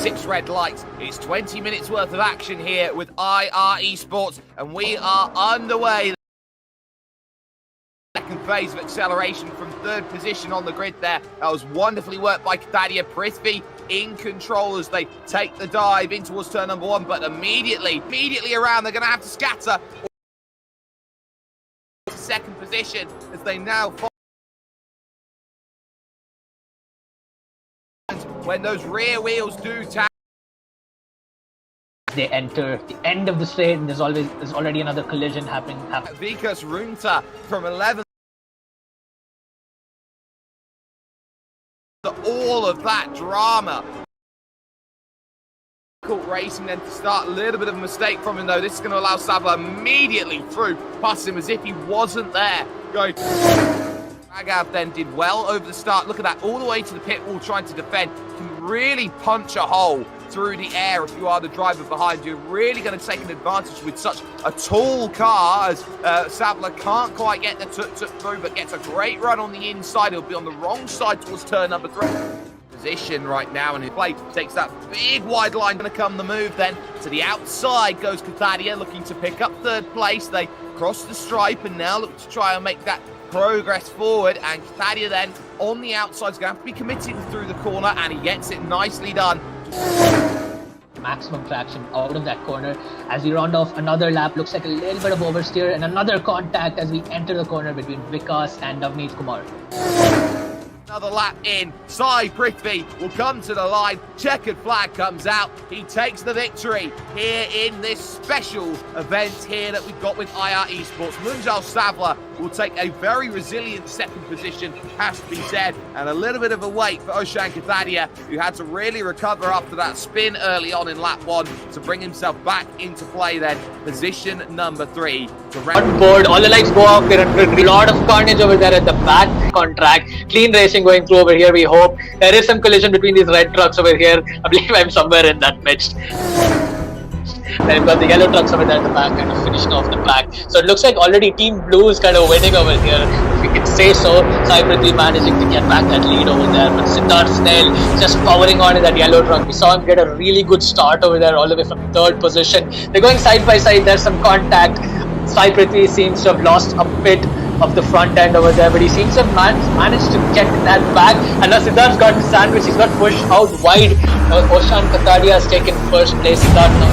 6 red lights. It's 20 minutes worth of action here with IR Esports, and we are underway. Second phase of acceleration from third position on the grid there. That was wonderfully worked by Kathadia. Prithvi in control as they take the dive in towards turn number 1, but immediately around, they're going to have to scatter. Second position as they now follow. When those rear wheels do tap, they enter the end of the straight, and there's already another collision happening. Vikas Runta from 11th. All of that drama. Racing then to start. A little bit of a mistake from him though. This is going to allow Savla immediately through, past him as if he wasn't there. Going. Raghav then did well over the start. Look at that, all the way to the pit wall trying to defend. Can really punch a hole through the air if you are the driver behind you. Really going to take an advantage with such a tall car as Savla can't quite get the tuk-tuk through, but gets a great run on the inside. He'll be on the wrong side towards turn number 3. Position right now, and his play takes that big wide line. Going to come the move then to the outside goes Kathadia, looking to pick up third place. They cross the stripe and now look to try and make that progress forward, and Kathadia then on the outside is going to have to be committed through the corner, and he gets it nicely done. Maximum traction out of that corner as we round off another lap. Looks like a little bit of oversteer and another contact as we enter the corner between Vikas and Navneet Kumar. Another lap in. Sai Prithvi will come to the line. Checkered flag comes out. He takes the victory here in this special event here that we've got with IR Esports. Munjal Savla will take a very resilient second position, has to be said, and a little bit of a wait for Oshan Kathadia, who had to really recover after that spin early on in lap 1 to bring himself back into play then. Position number 3. On board, all the lights go off. We're under a lot of carnage over there at the back on track. Clean racing going through over here, we hope. There is some collision between these red trucks over here. I believe I'm somewhere in that midst. Then we've got the yellow trucks over there at the back, kind of finishing off the pack. So it looks like already Team Blue is kind of winning over here, if we can say so. Sai Prithvi managing to get back that lead over there, but Siddharth Snell just powering on in that yellow truck. We saw him get a really good start over there, all the way from third position. They're going side by side, there's some contact. Sai Prithvi seems to have lost a bit of the front end over there, but he seems to have managed to get that back, and now Siddharth's got sandwich. He's got pushed out wide. Oshan Kathadia has taken first place. Siddharth now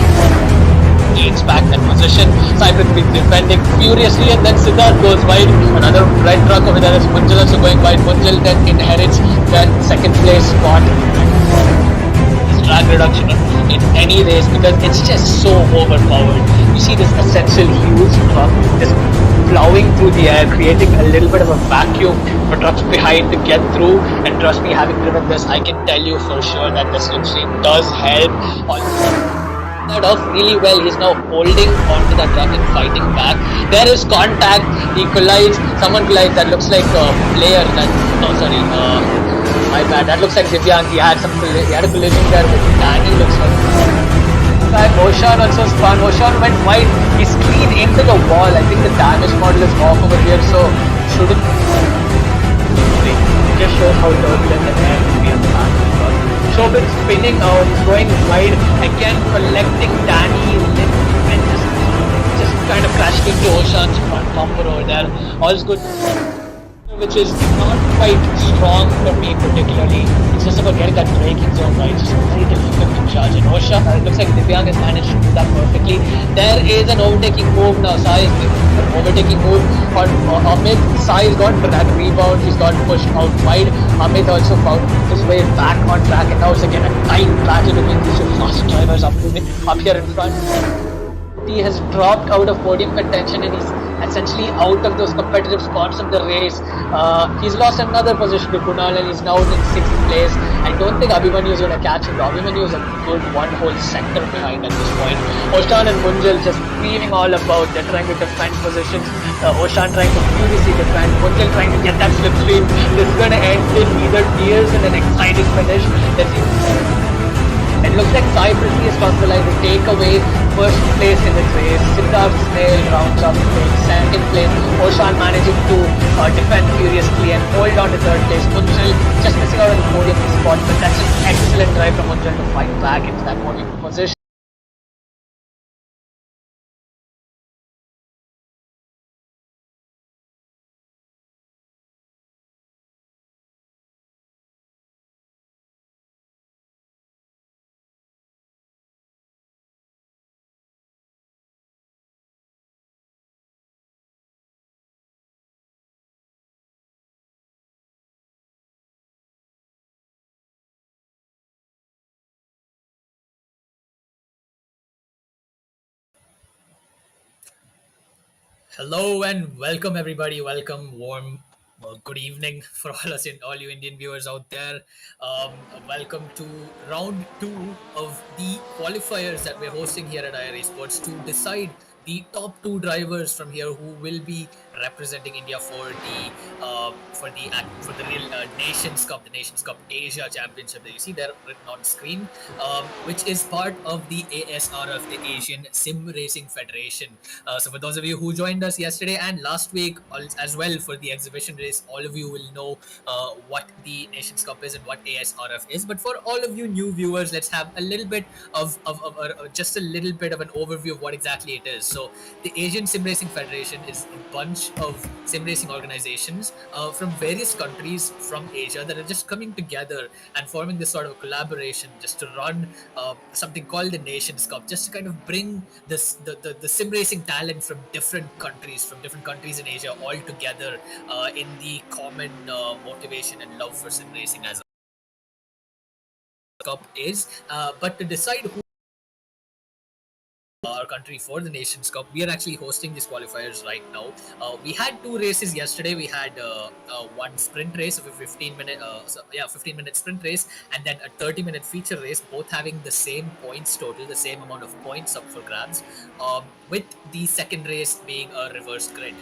gains back that position. Sai Prithvi defending furiously, and then Siddharth goes wide. Another red truck over there is Munjal also going wide. Munjal then inherits that second place spot. Drag reduction in any race because it's just so overpowered. You see this essential huge truck just plowing through the air, creating a little bit of a vacuum for trucks behind to get through. And trust me, having driven this, I can tell you for sure that the slipstream does help. That off really well. He's now holding onto that truck and fighting back. There is contact. He collides. Someone collides. That looks like a player. My bad. That looks like Divyang. He had a collision there with Danny. Looks like. In fact, Oshan also spun. Oshan went wide. He's clean into the wall. I think the damage model is off over here, so shouldn't. It just shows how turbulent the air will be on the back. Shobin spinning out, going wide, again collecting Danny and just kind of crashing into Oshan's front bumper over there. All's good, which is not quite strong for me particularly. It's just about getting that braking zone right. It's just very difficult to judge. And Oshan, it looks like Divyang has managed to do that perfectly. There is an overtaking move now. Sai is an overtaking move on Amit. Sai has got that rebound. He's got pushed out wide. Amit also found his way back on track, and now it's again a tight battle between these two fast drivers up here in front. He has dropped out of podium contention, and he's essentially out of those competitive spots of the race. He's lost another position to Kunal, and he's now in 6th place. I don't think Abhimanyu is going to catch him. Abhimanyu is a good one whole sector behind at this point. Oshan and Munjal just screaming all about. They're trying to defend positions. Oshan trying to furiously defend. Munjal trying to get that slipstream. This is going to end in either tears and an exciting finish. It looks like Sai Prithvi is trying to take away first place in this race. Siddharth rounds up in second place. Oshan managing to defend furiously and hold on to third place. Munjal just missing out on the podium spot, but that's an excellent drive from Munjal to fight back into that podium position. Hello and welcome everybody. Welcome, warm, good evening for all you Indian viewers out there. Welcome to round two of the qualifiers that we're hosting here at IRA Sports to decide the top two drivers from here who will be representing India for the real the Nations Cup Asia Championship that you see there written on screen, which is part of the ASRF, the Asian Sim Racing Federation. So for those of you who joined us yesterday and last week as well for the exhibition race, all of you will know what the Nations Cup is and what ASRF is. But for all of you new viewers, let's have a little bit of just a little bit of an overview of what exactly it is. So the Asian Sim Racing Federation is a bunch of sim racing organizations from various countries from Asia that are just coming together and forming this sort of collaboration just to run something called the Nations Cup, just to kind of bring the sim racing talent from different countries in Asia all together in the common motivation and love for sim racing as a cup is. But to decide who our country for the Nations Cup, we are actually hosting these qualifiers right now. We had two races yesterday. We had one sprint race of a 15-minute sprint race, and then a 30-minute feature race, both having the same points total, the same amount of points up for grabs, with the second race being a reverse grid.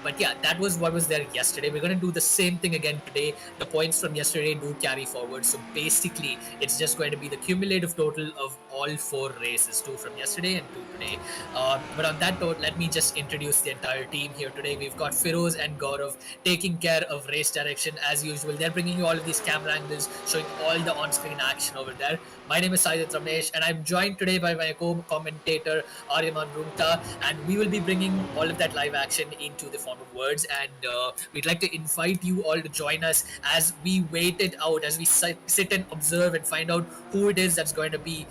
But yeah, that was what was there yesterday. We're going to do the same thing again today. The points from yesterday do carry forward, so basically it's just going to be the cumulative total of all four races, two from yesterday and two today. But on that note, let me just introduce the entire team here today. We've got Firoz and Gaurav taking care of race direction as usual. They're bringing you all of these camera angles, showing all the on-screen action over there. My name is Siddharth Ramesh, and I'm joined today by my co-commentator Aryaman Rumta, and we will be bringing all of that live action into the form of words. And we'd like to invite you all to join us as we wait it out, as we sit and observe and find out who it is that's going to be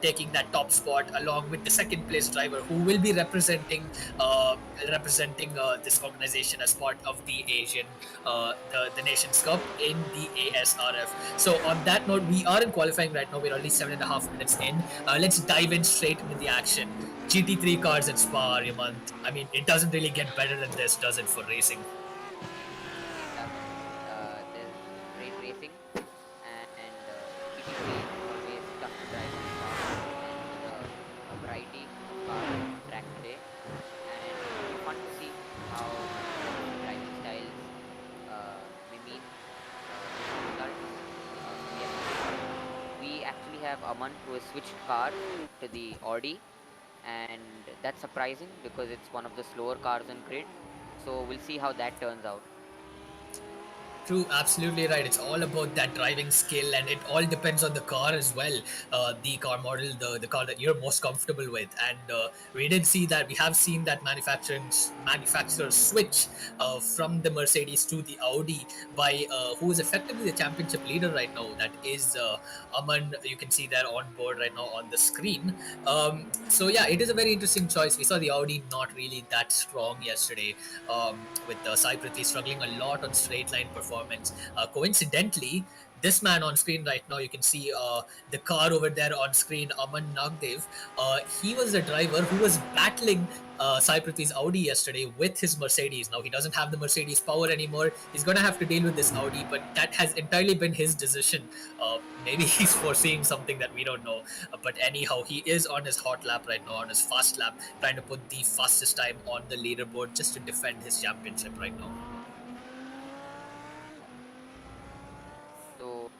taking that top spot, along with the second place driver who will be representing this organization as part of the the Nations Cup in the ASRF. So on that note, we are in qualifying right now. We're only 7.5 minutes in. Let's dive in straight into the action. GT3 cars at Spa, Yaman. I mean, it doesn't really get better than this, does it, for racing? There's great racing, and GT3 is always tough to drive on Spa, and a variety of cars on the track today, and it'll be fun to see how different driving styles may mean different results. So yes, we actually have Aman who has switched cars to the Audi, and that's surprising because it's one of the slower cars on grid. So we'll see how that turns out. True, absolutely right. It's all about that driving skill, and it all depends on the car as well. The car model, the car that you're most comfortable with, and we did see that. We have seen that manufacturers switch from the Mercedes to the Audi by who is effectively the championship leader right now. That is Aman. You can see there on board right now on the screen. So yeah, it is a very interesting choice. We saw the Audi not really that strong yesterday, with Sai Prithvi struggling a lot on straight line performance. Coincidentally, this man on screen right now, you can see the car over there on screen, Aman Nagdev. He was the driver who was battling Sai Prithvi's Audi yesterday with his Mercedes. Now he doesn't have the Mercedes power anymore. He's going to have to deal with this Audi, but that has entirely been his decision. Maybe he's foreseeing something that we don't know. But anyhow, he is on his hot lap right now, on his fast lap, trying to put the fastest time on the leaderboard just to defend his championship right now. So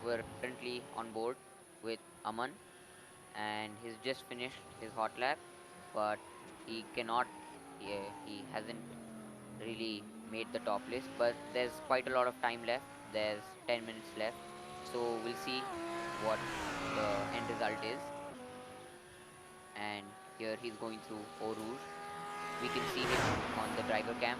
we're currently on board with Aman, and he's just finished his hot lap, but he cannot. He hasn't really made the top list, but there's quite a lot of time left. There's 10 minutes left, so we'll see what the end result is. And here he's going through Eau Rouge. We can see him on the driver cam.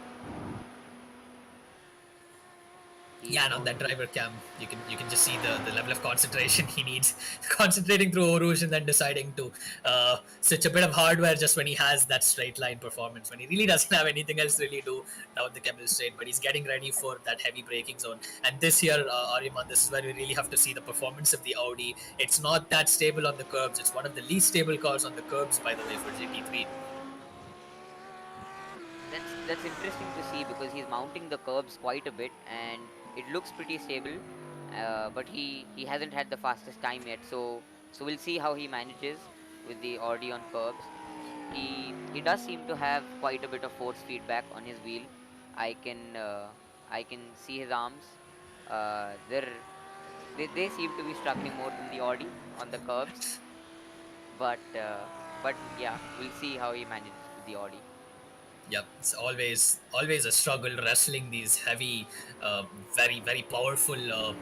He's Yeah, and on going that through. driver cam, you can just see the level of concentration he needs, concentrating through Eau Rouge and then deciding to switch a bit of hardware just when he has that straight line performance, when he really doesn't have anything else to really do down the Kemmel straight, but he's getting ready for that heavy braking zone. And this year, Ariman, this is where we really have to see the performance of the Audi. It's not that stable on the curbs. It's one of the least stable cars on the curbs, by the way, for GT3. That's interesting to see because he's mounting the curbs quite a bit and it looks pretty stable. But he hasn't had the fastest time yet, so we'll see how he manages with the Audi on curbs. He does seem to have quite a bit of force feedback on his wheel. I can see his arms. They seem to be struggling more than the Audi on the curbs. But yeah, we'll see how he manages with the Audi. Yep, it's always a struggle wrestling these heavy, very powerful,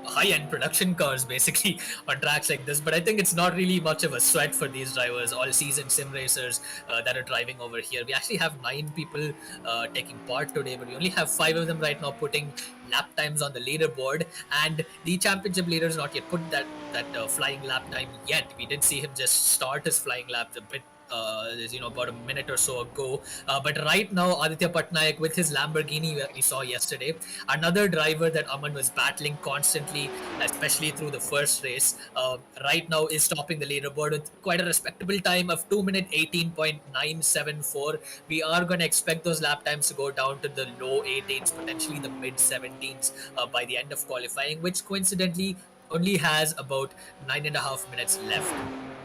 high-end production cars basically on tracks like this. But I think it's not really much of a sweat for these drivers, all seasoned sim racers that are driving over here. We actually have 9 people taking part today, but we only have 5 of them right now putting lap times on the leaderboard, and the championship leader has not yet put that flying lap time yet. We did see him just start his flying lap a bit about a minute or so ago. But right now, Aditya Patnaik with his Lamborghini that we saw yesterday, another driver that Aman was battling constantly, especially through the first race, right now is topping the leaderboard with quite a respectable time of 2 minute 18.974. We are going to expect those lap times to go down to the low 18s, potentially the mid 17s by the end of qualifying, which coincidentally only has about 9.5 minutes left,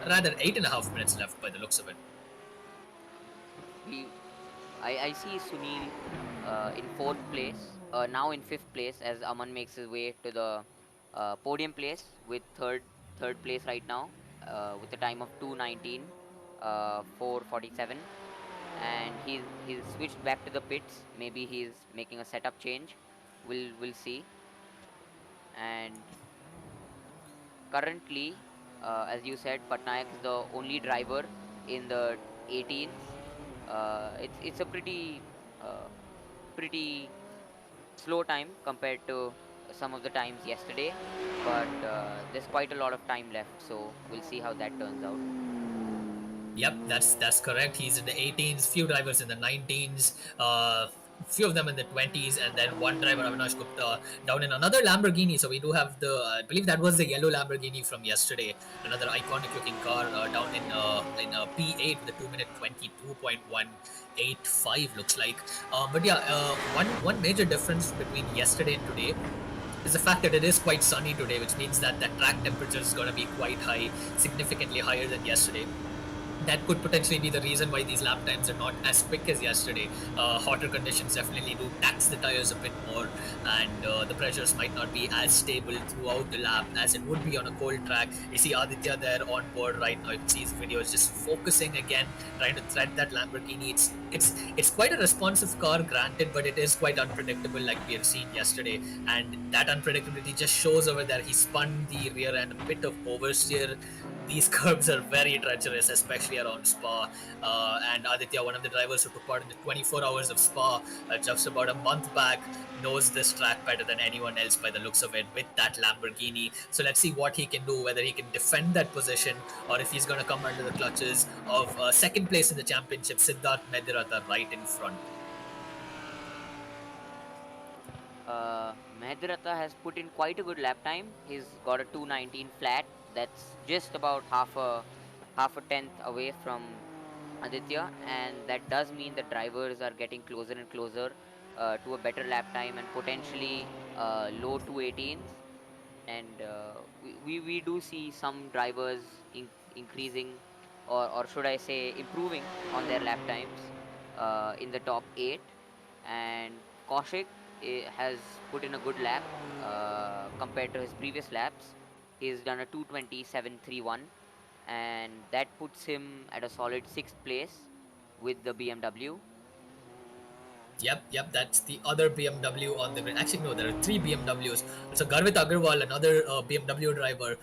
rather 8.5 minutes left by the looks of it. We I see Sunil in fourth place, now in fifth place as Aman makes his way to the podium place with third place right now with a time of 2:19, 4:47, and he's switched back to the pits. Maybe he's making a setup change. We'll see. And currently, as you said, Patnaik is the only driver in the 18s. It's a uh, pretty slow time compared to some of the times yesterday, but there's quite a lot of time left, so we'll see how that turns out. Yep, that's correct. He's in the 18s, few drivers in the 19s, few of them in the 20s, and then one driver, Avinash Gupta, down in another Lamborghini. So we do have I believe that was the yellow Lamborghini from yesterday, another iconic looking car down in P8 with a 2 minute 22.185 looks like. But yeah, one major difference between yesterday and today is the fact that it is quite sunny today, which means that the track temperature is going to be quite high, significantly higher than yesterday. That could potentially be the reason why these lap times are not as quick as yesterday. Hotter conditions definitely do tax the tires a bit more, and the pressures might not be as stable throughout the lap as it would be on a cold track. You see Aditya there on board right now. You can see his video is just focusing again, trying to thread that Lamborghini. It's quite a responsive car, granted, but it is quite unpredictable, like we have seen yesterday, and that unpredictability just shows over there. He spun the rear end a bit of oversteer. These curbs are very treacherous, especially around Spa. And Aditya, one of the drivers who took part in the 24 hours of Spa just about a month back, knows this track better than anyone else by the looks of it with that Lamborghini. So let's see what he can do, whether he can defend that position or if he's going to come under the clutches of second place in the championship, Siddharth Medharata right in front. Medharata has put in quite a good lap time. He's got a 2:19 flat. That's just about half a tenth away from Aditya, and that does mean that drivers are getting closer and closer to a better lap time and potentially low 2:18s. And we do see some drivers increasing, or should I say improving on their lap times in the top 8. And Kaushik has put in a good lap compared to his previous laps. He's done a 2:27.31, and that puts him at a solid 6th place with the BMW. Yep, that's the other BMW on the grid. Actually, no, there are three BMWs. So Garwith Agarwal, another BMW driver,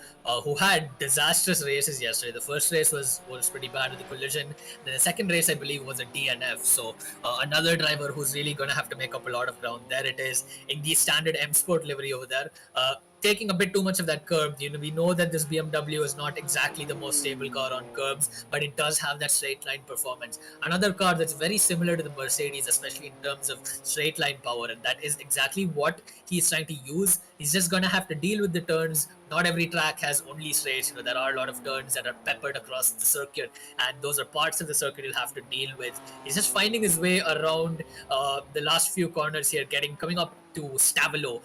who had disastrous races yesterday. The first race was pretty bad with the collision. Then the second race, I believe, was a DNF. So another driver who's really going to have to make up a lot of ground. There it is in the standard M Sport livery over there. Taking a bit too much of that curb. We know that this BMW is not exactly the most stable car on curbs, but it does have that straight line performance. Another car that's very similar to the Mercedes, especially in terms of straight line power, and that is exactly what he's trying to use. He's just gonna have to deal with the turns. Not every track has only straights. There are a lot of turns that are peppered across the circuit, and those are parts of the circuit he'll have to deal with. He's just finding his way around the last few corners here, coming up to Stavilo.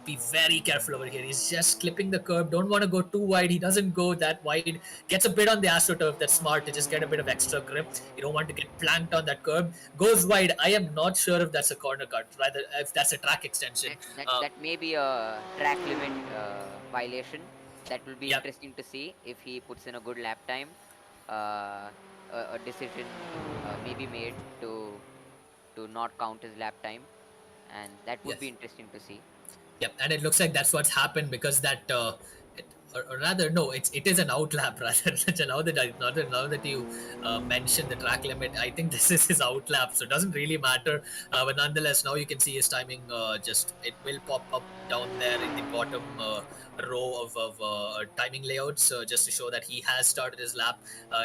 Be very careful over here. He's just clipping the curb. Don't want to go too wide. He doesn't go that wide. Gets a bit on the AstroTurf. That's smart to just get a bit of extra grip. You don't want to get planked on that curb. Goes wide. I am not sure if that's a corner cut. Rather, if that's a track extension. That may be a track limit violation. That will be Yep. interesting to see if he puts in a good lap time. A decision may be made to not count his lap time, and that would be Yes. interesting to see. Yep, and it looks like that's what's happened because that, or rather, no, it is an outlap rather. Now that you mentioned the track limit, I think this is his outlap, so it doesn't really matter. But nonetheless, now you can see his timing. Just it will pop up down there in the bottom row of timing layouts, just to show that he has started his lap.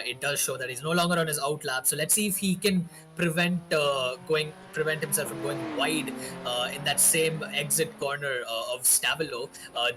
It does show that he's no longer on his outlap. So let's see if he can prevent himself from going wide in that same exit corner of Stavilo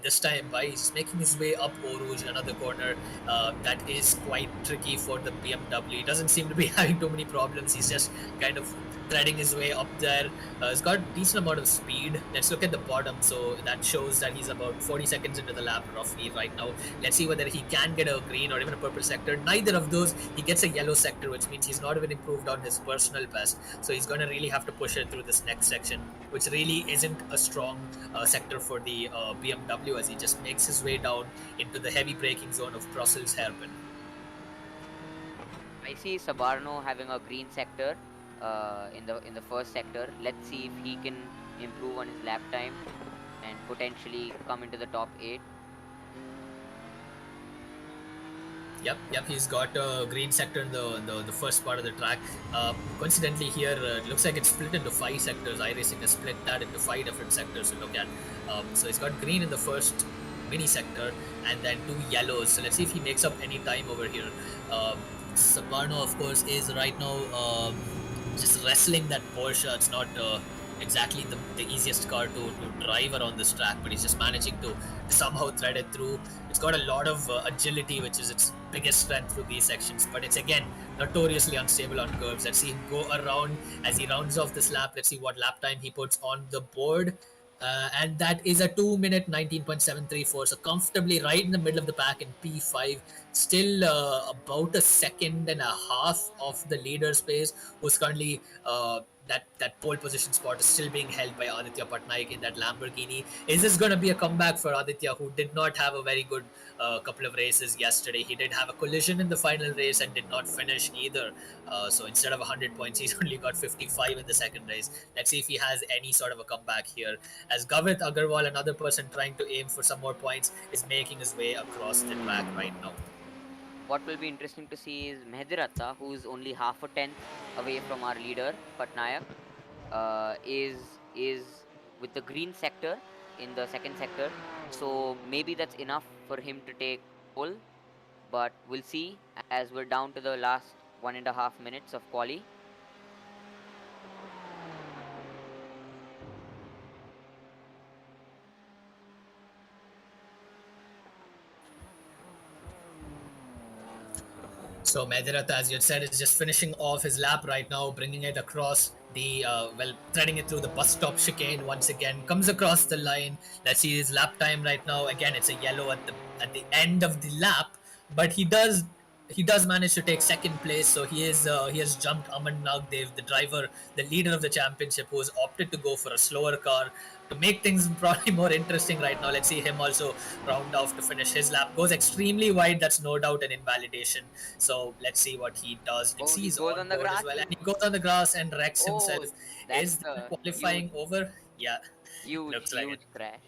this time by just making his way up Eau Rouge, another corner that is quite tricky for the BMW. He doesn't seem to be having too many problems. He's just kind of threading his way up there. He's got a decent amount of speed. Let's look at the bottom. So that shows that he's about 40 seconds into the lap roughly right now. Let's see whether he can get a green or even a purple sector. Neither of those. He gets a yellow sector, which means he's not even improved on his personal best. So he's going to really have to push it through this next section, which really isn't a strong sector for the BMW, as he just makes his way down into the heavy braking zone of Brussels hairpin. I see Sabarno having a green sector in the first sector. Let's see if he can improve on his lap time and potentially come into the top 8. Yep. He's got a green sector in the first part of the track. Coincidentally, here it looks like it's split into 5 sectors. iRacing has split that into 5 different sectors to look at. So he's got green in the first mini sector and then 2 yellows. So let's see if he makes up any time over here. Sabarno, of course, is right now just wrestling that Porsche. It's not exactly the easiest car to drive around this track, but he's just managing to somehow thread it through. It's got a lot of agility, which is its biggest strength through these sections, but it's again notoriously unstable on curves. Let's see him go around as he rounds off this lap. Let's see what lap time he puts on the board. And that is a 2 minute 19.734, so comfortably right in the middle of the pack in P5, still about a second and a half of the leader space, who's currently that pole position spot is still being held by Aditya Patnaik in that Lamborghini. Is this going to be a comeback for Aditya, who did not have a very good couple of races yesterday? He did have a collision in the final race and did not finish either. So instead of 100 points, he's only got 55 in the second race. Let's see if he has any sort of a comeback here, as Garwith Agarwal, another person trying to aim for some more points, is making his way across the track right now. What will be interesting to see is Medharata, who is only half a tenth away from our leader Patnaik, is with the green sector in the second sector. So maybe that's enough for him to take pole, but we'll see as we're down to the last 1.5 minutes of quali. So Medharata, as you had said, is just finishing off his lap right now, bringing it across the threading it through the bus stop chicane once again. Comes across the line. Let's see his lap time right now. Again, it's a yellow at the end of the lap, but he does he does manage to take second place, so he has jumped Aman Nagdev, the driver, the leader of the championship, who has opted to go for a slower car to make things probably more interesting right now. Let's see him also round off to finish his lap. Goes extremely wide, that's no doubt an invalidation. So let's see what he does. It Oh, he sees goes on on the board as grass. well, and he goes on the grass and wrecks himself. Oh, Is that's the a qualifying over? Yeah, huge, looks like it. huge crash.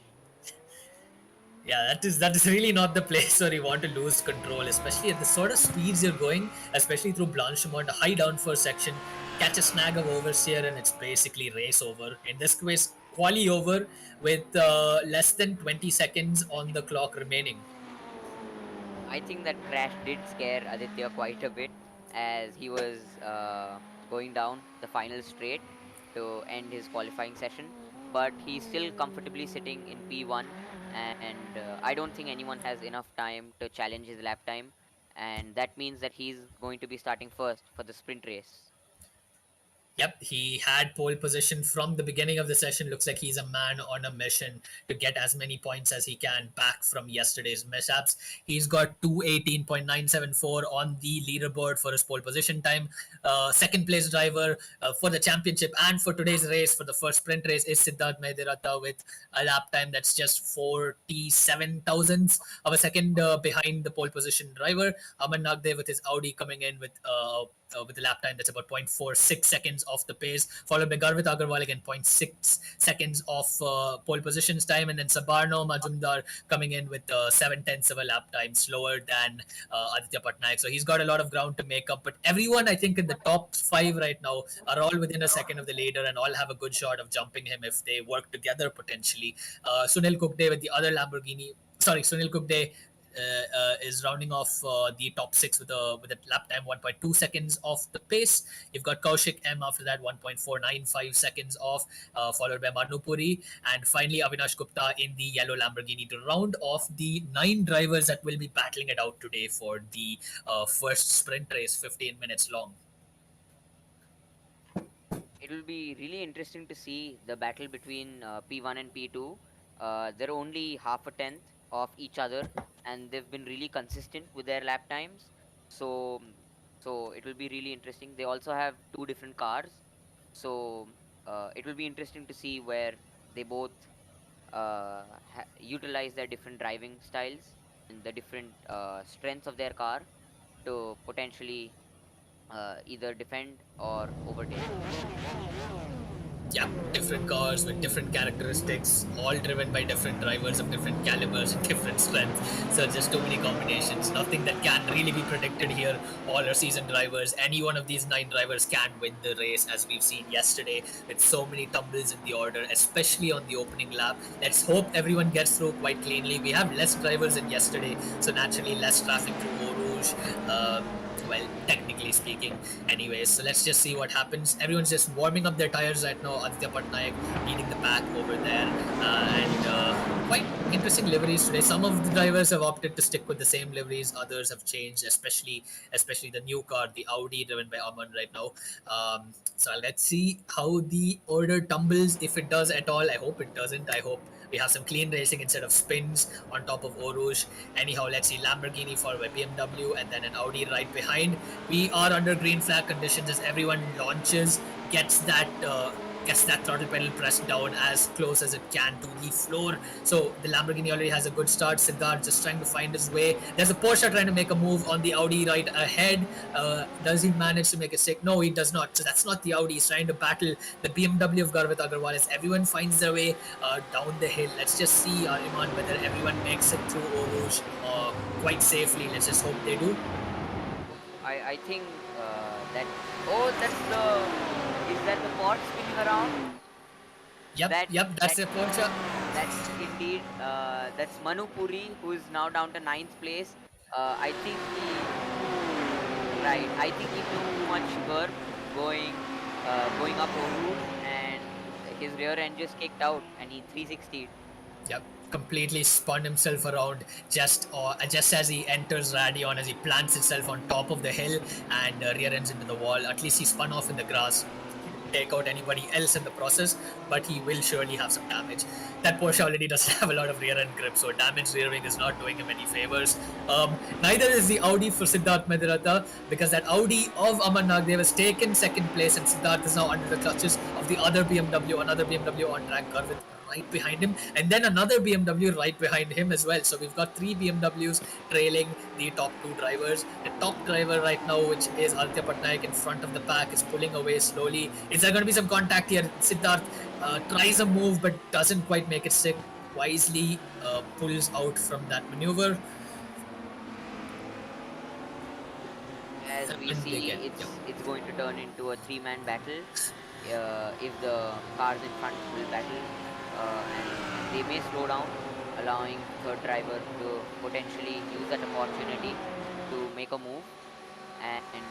Yeah, that is really not the place where you want to lose control, especially at the sort of speeds you're going, especially through Blanchimont, a high downforce section, catch a snag of oversteer, and it's basically race over. In this case, quali over with less than 20 seconds on the clock remaining. I think that crash did scare Aditya quite a bit as he was going down the final straight to end his qualifying session. But he's still comfortably sitting in P1, and I don't think anyone has enough time to challenge his lap time. And that means that he's going to be starting first for the sprint race. Yep, he had pole position from the beginning of the session. Looks like he's a man on a mission to get as many points as he can back from yesterday's mishaps. He's got 218.974 on the leaderboard for his pole position time. Second place driver for the championship and for today's race, for the first sprint race, is Siddharth Medharata with a lap time that's just 47 thousandths of a second behind the pole position driver. Aman Nagdev with his Audi coming in with a lap time that's about 0.46 seconds off the pace, followed by Garwith Agarwal again 0.6 seconds off pole positions time, and then Sabarno Majumdar coming in with 7/10 of a lap time slower than Aditya Patnaik. So he's got a lot of ground to make up. But everyone, I think, in the top five right now are all within a second of the leader and all have a good shot of jumping him if they work together potentially. Sunil Kukde with the other Lamborghini. Sorry, Sunil Kukde is rounding off the top six with a lap time 1.2 seconds off the pace. You've got Kaushik M after that 1.495 seconds off, followed by Manupuri, and finally Avinash Gupta in the yellow Lamborghini to round off the 9 drivers that will be battling it out today for the first sprint race, 15 minutes long. It will be really interesting to see the battle between P1 and P2. They're only half a tenth of each other, and they've been really consistent with their lap times. So, so it will be really interesting. They also have two different cars, so it will be interesting to see where they both utilize their different driving styles and the different strengths of their car to potentially either defend or overtake. Yeah, different cars with different characteristics, all driven by different drivers of different calibers and different strengths. So just too many combinations. Nothing that can really be predicted here. All are seasoned drivers. Any one of these 9 drivers can win the race, as we've seen yesterday, with so many tumbles in the order, especially on the opening lap. Let's hope everyone gets through quite cleanly. We have less drivers than yesterday, so naturally less traffic through Eau Rouge. Well, technically speaking. Anyways, so let's just see what happens. Everyone's just warming up their tires right now. Aditya Patnaik leading the pack over there. And quite interesting liveries today. Some of the drivers have opted to stick with the same liveries. Others have changed, especially the new car, the Audi driven by Aman right now. So let's see how the order tumbles, if it does at all. I hope it doesn't. I hope we have some clean racing instead of spins on top of Eau Rouge. Anyhow, let's see Lamborghini followed by BMW and then an Audi right behind. We are under green flag conditions as everyone launches, gets that throttle pedal pressed down as close as it can to the floor. So the Lamborghini already has a good start. Siddharth just trying to find his way. There's a Porsche trying to make a move on the Audi right ahead. Does he manage to make a stick? No, he does not. So that's not the Audi. He's trying to battle the BMW of Garwith Agarwal as everyone finds their way down the hill. Let's just see, Iman, whether everyone makes it through Eau Rouge quite safely. Let's just hope they do. I think that that's the is that the pot spinning around? Yep, that's That a Porsche. that's indeed that's Manupuri, who is now down to ninth place. I think I think he took too much curb going going up Eau Rouge, and his rear end just kicked out and he 360'd. Yep, completely spun himself around just as he enters Radion, as he plants himself on top of the hill and rear ends into the wall. At least he spun off in the grass. take out anybody else in the process, but he will surely have some damage. That Porsche already doesn't have a lot of rear end grip, so damaged rear wing is not doing him any favors. Neither is the Audi for Siddharth Medharata, because that Audi of Aman Nagdev has taken second place, and Siddharth is now under the clutches of the other BMW, another BMW on track, Garwith right behind him, and then another BMW right behind him as well. So we've got three BMWs trailing the top two drivers. The top driver right now, which is Aditya Patnaik in front of the pack, is pulling away slowly. Is there going to be some contact here? Siddharth tries a move but doesn't quite make it stick. Wisely pulls out from that maneuver. As we see, it's going to turn into a three-man battle. If the cars in front will battle, and they may slow down, allowing third driver to potentially use that opportunity to make a move. And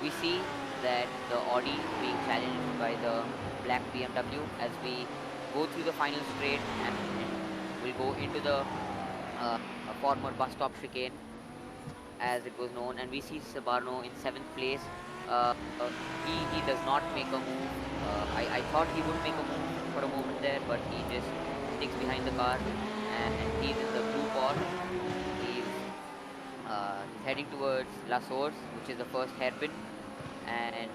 we see that the Audi being challenged by the black BMW as we go through the final straight, and we'll go into the former bus stop chicane, as it was known, and we see Sabarno in 7th place. He does not make a move. I thought he would make a move for a moment there, but he just sticks behind the car, and he's in the blue pod. He's heading towards La Source, which is the first hairpin, and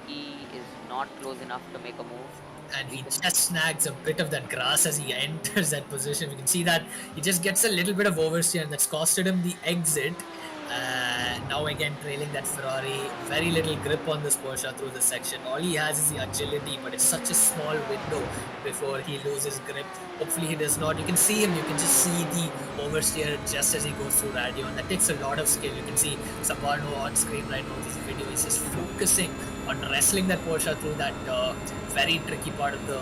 he is not close enough to make a move. And he just snags a bit of that grass as he enters that position. You can see that he just gets a little bit of oversteer, and that's costed him the exit. Now again trailing that Ferrari. Very little grip on this Porsche through this section. All he has is the agility, but it's such a small window before he loses grip. Hopefully he does not. You can see him, you can just see the oversteer just as he goes through radio, and that takes a lot of skill. You can see Sabarno on screen right now. This video is just focusing on wrestling that Porsche through that very tricky part of the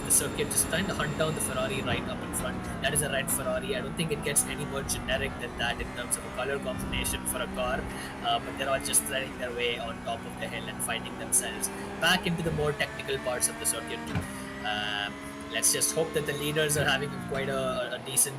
circuit, just trying to hunt down the Ferrari right up in front. That is a red Ferrari. I don't think it gets any more generic than that in terms of a color combination for a car, but they're all just threading their way on top of the hill and finding themselves back into the more technical parts of the circuit. Let's just hope that the leaders are having quite a decent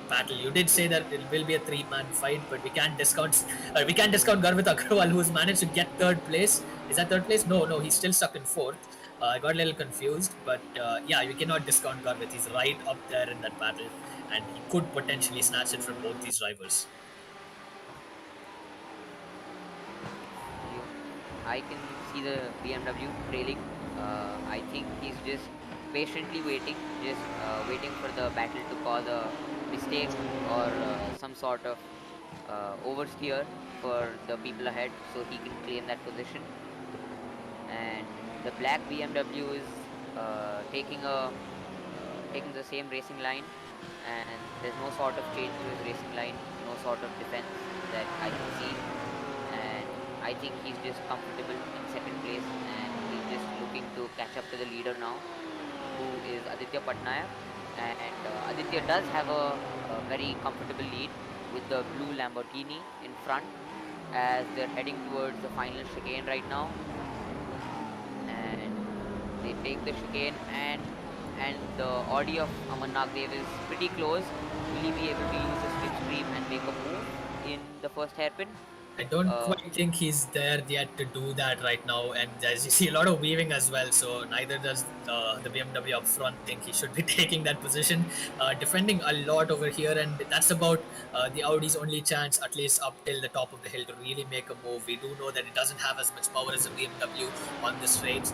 battle. You did say that it will be a three-man fight, but we can't discount Garwith Agarwal, who has managed to get third place. Is that third place? No, he's still stuck in fourth. I got a little confused, but yeah, you cannot discount Garwith. He's right up there in that battle, and he could potentially snatch it from both these drivers. I can see the BMW trailing. I think he's just patiently waiting, waiting for the battle to cause a mistake or some sort of oversteer for the people ahead, so he can claim that position. And the black BMW is taking the same racing line, and there's no sort of change to his racing line, no sort of defense that I can see. And I think he's just comfortable in second place, and he's just looking to catch up to the leader now, who is Aditya Patnaik. And Aditya does have a very comfortable lead with the blue Lamborghini in front as they're heading towards the final chicane right now. And they take the chicane, and the Audi of Aman Nagdev is pretty close. Will he be able to use the slipstream and make a move in the first hairpin? I don't quite think he's there yet to do that right now, and as you see, a lot of weaving as well, so neither does the BMW up front think he should be taking that position. Defending a lot over here, and that's about the Audi's only chance, at least up till the top of the hill, to really make a move. We do know that it doesn't have as much power as the BMW on the straights.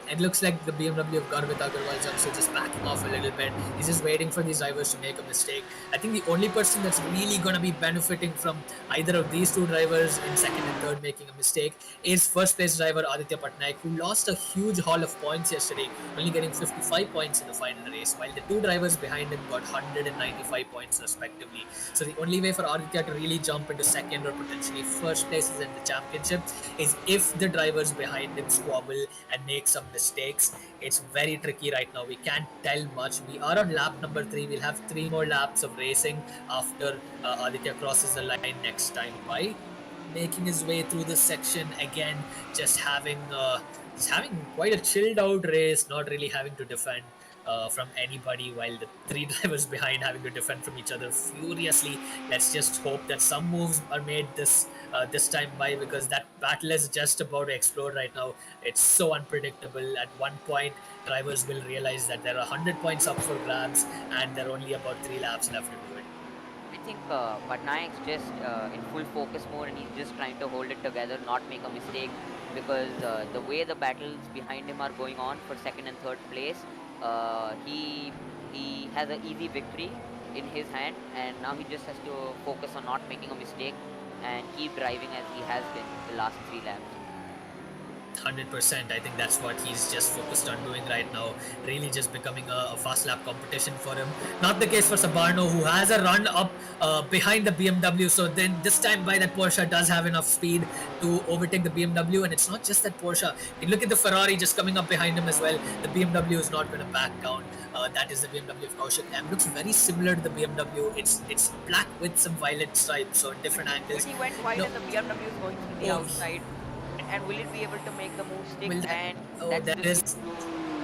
It looks like the BMW of Garwith Agarwal is also just backing off a little bit. He's just waiting for these drivers to make a mistake. I think the only person that's really going to be benefiting from either of these two drivers in second and third making a mistake is first place driver Aditya Patnaik, who lost a huge haul of points yesterday, only getting 55 points in the final race, while the two drivers behind him got 195 points respectively. So the only way for Aditya to really jump into second or potentially first places in the championship is if the drivers behind him squabble and make some mistakes. It's very tricky right now. We can't tell much. We are on lap number 3. We'll have 3 more laps of racing after Aditya crosses the line next time by. Making his way through this section again, just having quite a chilled out race, not really having to defend. from anybody, while the three drivers behind having to defend from each other furiously. Let's just hope that some moves are made this time by, because that battle is just about to explode right now. It's so unpredictable. At one point, drivers will realize that there are 100 points up for grabs, and there are only about 3 laps left to do it. I think Patnaik's just in full focus mode, and he's just trying to hold it together, not make a mistake, because the way the battles behind him are going on for second and third place, he has an easy victory in his hand, and now he just has to focus on not making a mistake and keep driving as he has been the last 3 laps. 100%. I think that's what he's just focused on doing right now. Really just becoming a fast lap competition for him. Not the case for Sabarno, who has a run up behind the BMW. So then this time by, that Porsche does have enough speed to overtake the BMW. And it's not just that Porsche. You look at the Ferrari just coming up behind him as well. The BMW is not going to back down. That is the BMW of Kaushik. And looks very similar to the BMW. It's black with some violet stripes, so in different angles. But he went wide, and the BMW is going to the outside. And will it be able to make the move stick?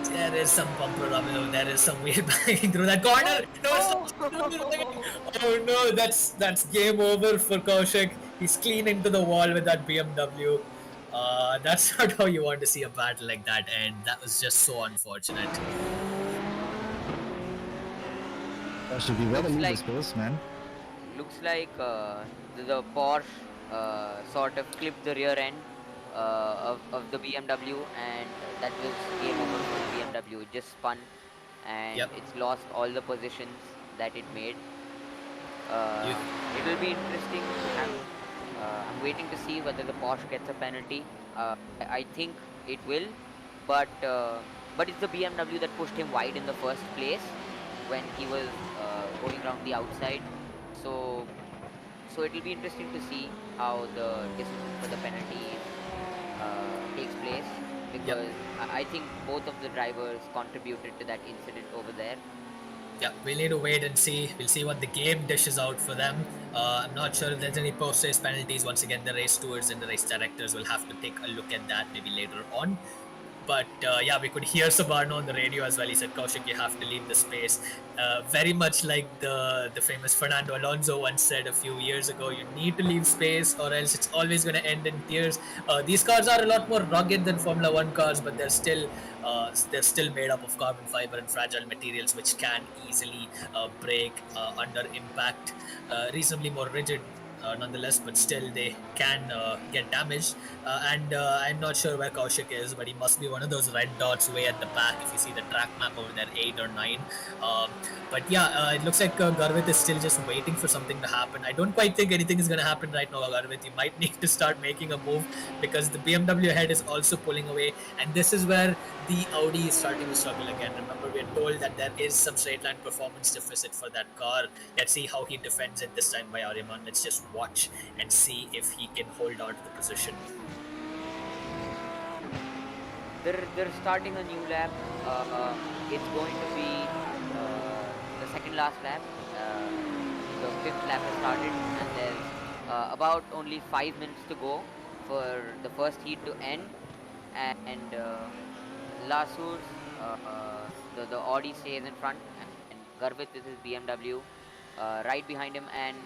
There is some bumper rubber. There is some wheel banging through that corner. Oh no, that's game over for Kaushik. He's clean into the wall with that BMW. That's not how you want to see a battle like that, and that was just so unfortunate. That should be well used, I suppose, man. Looks like the Porsche sort of clipped the rear end of the BMW, and that was game over for the BMW. It just spun, and it's lost all the positions that it made. It will be interesting. I'm waiting to see whether the Porsche gets a penalty. I think it will, but it's the BMW that pushed him wide in the first place when he was going around the outside. So it will be interesting to see how the decision for the penalty takes place, because I think both of the drivers contributed to that incident over there. Yeah, we'll need to wait and see. We'll see what the game dishes out for them. I'm not sure if there's any post-race penalties. Once again, the race stewards and the race directors will have to take a look at that maybe later on. But we could hear Sabarno on the radio as well. He said, Kaushik, you have to leave the space. Very much like the famous Fernando Alonso once said a few years ago, you need to leave space or else it's always going to end in tears. These cars are a lot more rugged than Formula 1 cars, but they're still made up of carbon fiber and fragile materials which can easily break under impact. Reasonably more rigid nonetheless, but still they can get damaged. And I'm not sure where Kaushik is, but he must be one of those red dots way at the back. If you see the track map over there, 8 or 9. It looks like Garwith is still just waiting for something to happen. I don't quite think anything is going to happen right now, Garwith. You might need to start making a move, because the BMW head is also pulling away, and this is where the Audi is starting to struggle again. Remember, we are told that there is some straight line performance deficit for that car. Let's see how he defends it this time by Ariman. Let's just watch and see if he can hold on to the position. They're starting a new lap. It's going to be the second last lap. The fifth lap has started, and there's about only 5 minutes to go for the first heat to end. And Lasur, the Audi stays in front, and Garwith with his BMW right behind him, and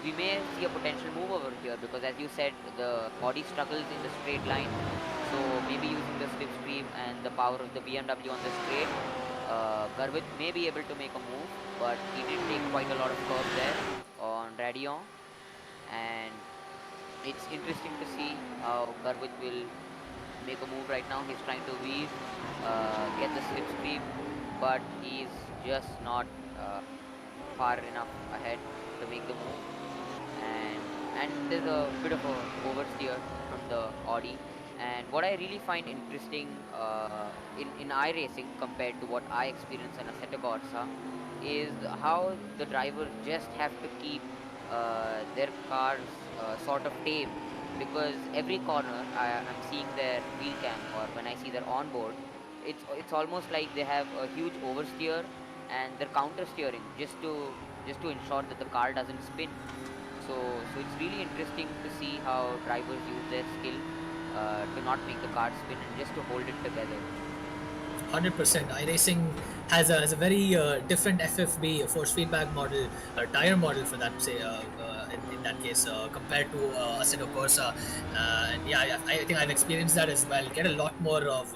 we may see a potential move over here, because as you said, the Audi struggles in the straight line, so maybe using the slipstream and the power of the BMW on the straight, Garwith may be able to make a move, but he did take quite a lot of curves there on Radion, and it's interesting to see how Garwith will make a move right now. He's trying to weave, get the slipstream, but he's just not far enough ahead to make the move. And there's a bit of a oversteer from the Audi. And what I really find interesting in iRacing compared to what I experience in Assetto Corsa is how the drivers just have to keep their cars sort of tame, because every corner I'm seeing their wheel cam, or when I see their onboard, it's almost like they have a huge oversteer and they're counter steering just to ensure that the car doesn't spin. So it's really interesting to see how drivers use their skill to not make the car spin and just to hold it together. 100%. iRacing has a very different FFB force feedback model, tire model for that, say in that case, compared to Assetto Corsa. And yeah, I think I've experienced that as well. Get a lot more of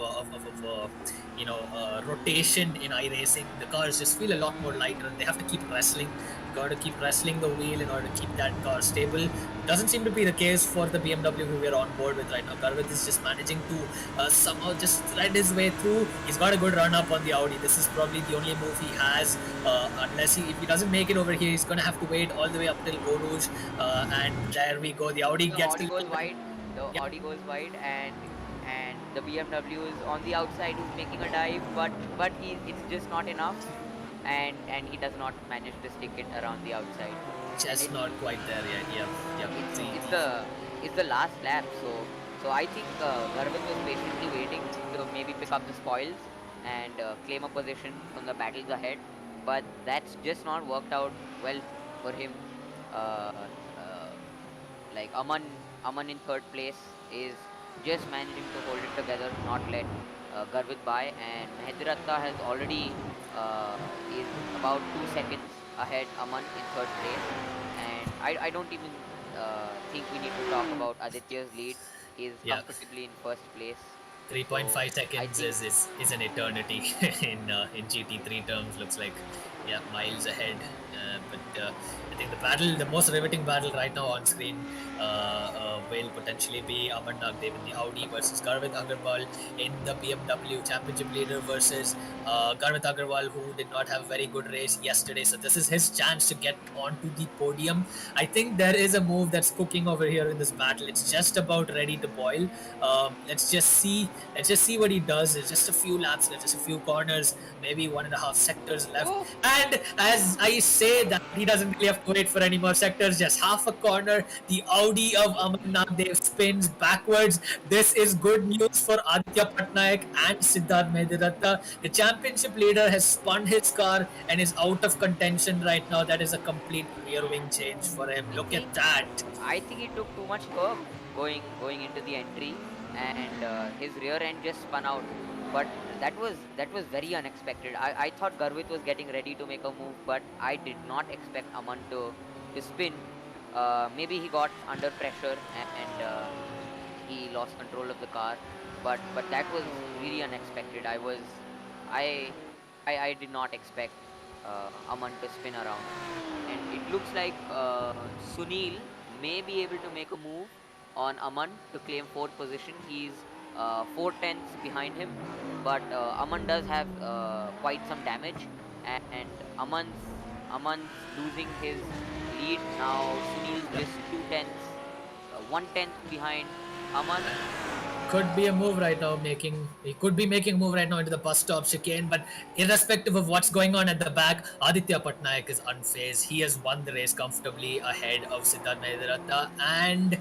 rotation in iRacing. The cars just feel a lot more lighter, and they have to keep wrestling. You got to keep wrestling the wheel in order to keep that car stable. Doesn't seem to be the case for the BMW who we're on board with right now. Garwith is just managing to somehow just thread his way through. He's got a good run up on the Audi. This is probably the only move he has. Unless if he doesn't make it over here, he's going to have to wait all the way up till Eau Rouge. And there we go. The Audi The gets a Audi little goes bit. wide. The Yeah, Audi goes wide, and the BMW is on the outside. He's making a dive, but he it's just not enough, and he does not manage to stick it around the outside. And just not quite there yet. Yeah, yeah. it's The, it's the the it's the last lap. So I think Garvin was patiently waiting to maybe pick up the spoils and claim a position from the battles ahead, but that's just not worked out well for him. Uh, uh, like Aman in third place is just managing to hold it together, not let Garvit by, and Medharata has already is about 2 seconds ahead Aman in third place, and I don't even think we need to talk about Aditya's lead. He is yeah. comfortably in first place, so 3.5 I seconds think is an eternity in GT3 terms. Looks like, yeah, miles ahead. But I think the most riveting battle right now on screen will potentially be Aman Nagdev in the Audi versus Garwith Agarwal in the BMW Championship leader versus Garwith Agarwal, who did not have a very good race yesterday. So this is his chance to get onto the podium. I think there is a move that's cooking over here in this battle. It's just about ready to boil. Let's just see. Let's just see what he does. There's just a few laps left, just a few corners, maybe 1.5 sectors left. oh And as I say that, he doesn't really have to wait for any more sectors. Just half a corner. The Audi of Amarnath Dev spins backwards. This is good news for Aditya Patnaik and Siddharth Medharata. The championship leader has spun his car and is out of contention right now. That is a complete rear wing change for him. I Look at think that. I think he took too much curb going into the entry, and his rear end just spun out. But that was very unexpected. I thought Garvit was getting ready to make a move, but I did not expect Aman to spin. Maybe he got under pressure, and he lost control of the car. But that was really unexpected. I I did not expect Aman to spin around, and it looks like Sunil may be able to make a move on Aman to claim fourth position. He's 4 tenths behind him, but Aman does have quite some damage, and Aman's losing his lead now. Sunil's just 2 tenths, 1 tenth behind Aman. Could be a move right now making he could be making a move right now into the bus stop chicane, but irrespective of what's going on at the back, Aditya Patnaik is unfazed. He has won the race comfortably ahead of Siddharth Medharata, and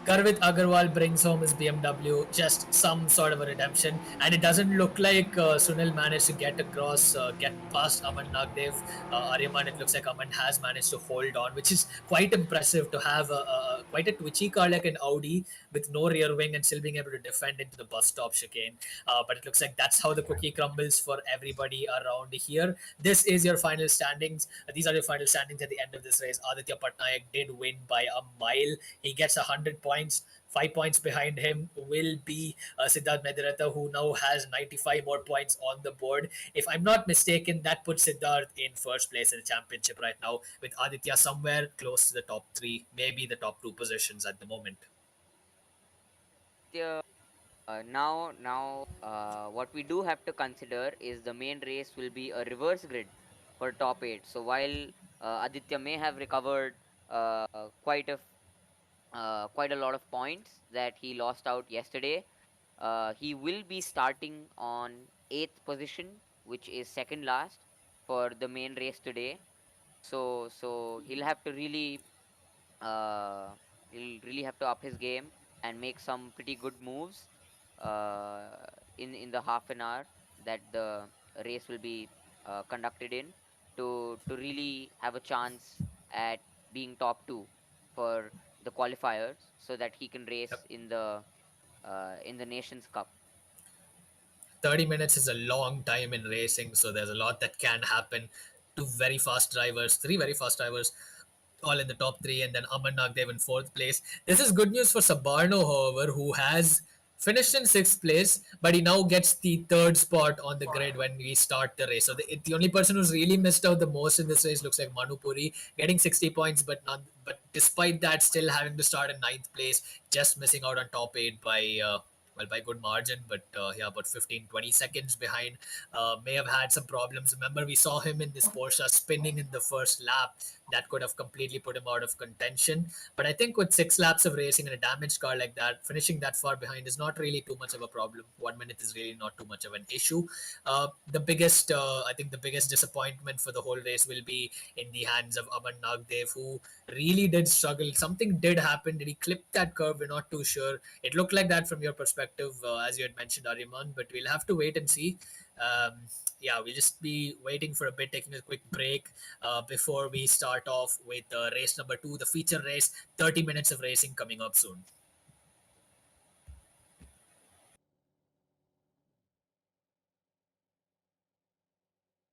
Garwith Agarwal brings home his BMW, just some sort of a redemption. And it doesn't look like Sunil managed to get across, get past Aman Nagdev. Aryaman, it looks like Aman has managed to hold on, which is quite impressive to have quite a twitchy car like an Audi with no rear wing and still being able to defend into the bus stop chicane. But it looks like that's how the cookie crumbles for everybody around here. This is your final standings. These are your final standings at the end of this race. Aditya Patnaik did win by a mile. He gets 100 points. 5 points behind him will be Siddharth Medharata, who now has 95 more points on the board. If I'm not mistaken, that puts Siddharth in first place in the championship right now, with Aditya somewhere close to the top three, maybe the top two positions at the moment. The now what we do have to consider is the main race will be a reverse grid for top 8. So while Aditya may have recovered quite a lot of points that he lost out yesterday, he will be starting on 8th position, which is second last for the main race today. So he'll have to uh, really have to up his game and make some pretty good moves uh, in the half an hour that the race will be conducted in, to really have a chance at being top two for the qualifiers, so that he can race Yep. in the Nations Cup. 30 minutes is a long time in racing, so there's a lot that can happen. Two very fast drivers, three very fast drivers, all in the top three, and then Aman Nagdev in fourth place. This is good news for Sabarno, however, who has finished in sixth place, but he now gets the third spot on the grid when we start the race. So the only person who's really missed out the most in this race looks like Manu Puri, getting 60 points, but despite that, still having to start in ninth place, just missing out on top eight by by good margin, but yeah, about 15-20 seconds behind. May have had some problems. Remember, we saw him in this Porsche spinning in the first lap. That could have completely put him out of contention. But I think with 6 laps of racing in a damaged car like that, finishing that far behind is not really too much of a problem. 1 minute is really not too much of an issue. I think the biggest disappointment for the whole race will be in the hands of Aman Nagdev, who really did struggle. Something did happen. Did he clip that curve? We're not too sure. It looked like that from your perspective, as you had mentioned, Ariman, but we'll have to wait and see. Yeah, we'll just be waiting for a bit, taking a quick break before we start off with race number 2, the feature race. 30 minutes of racing coming up soon.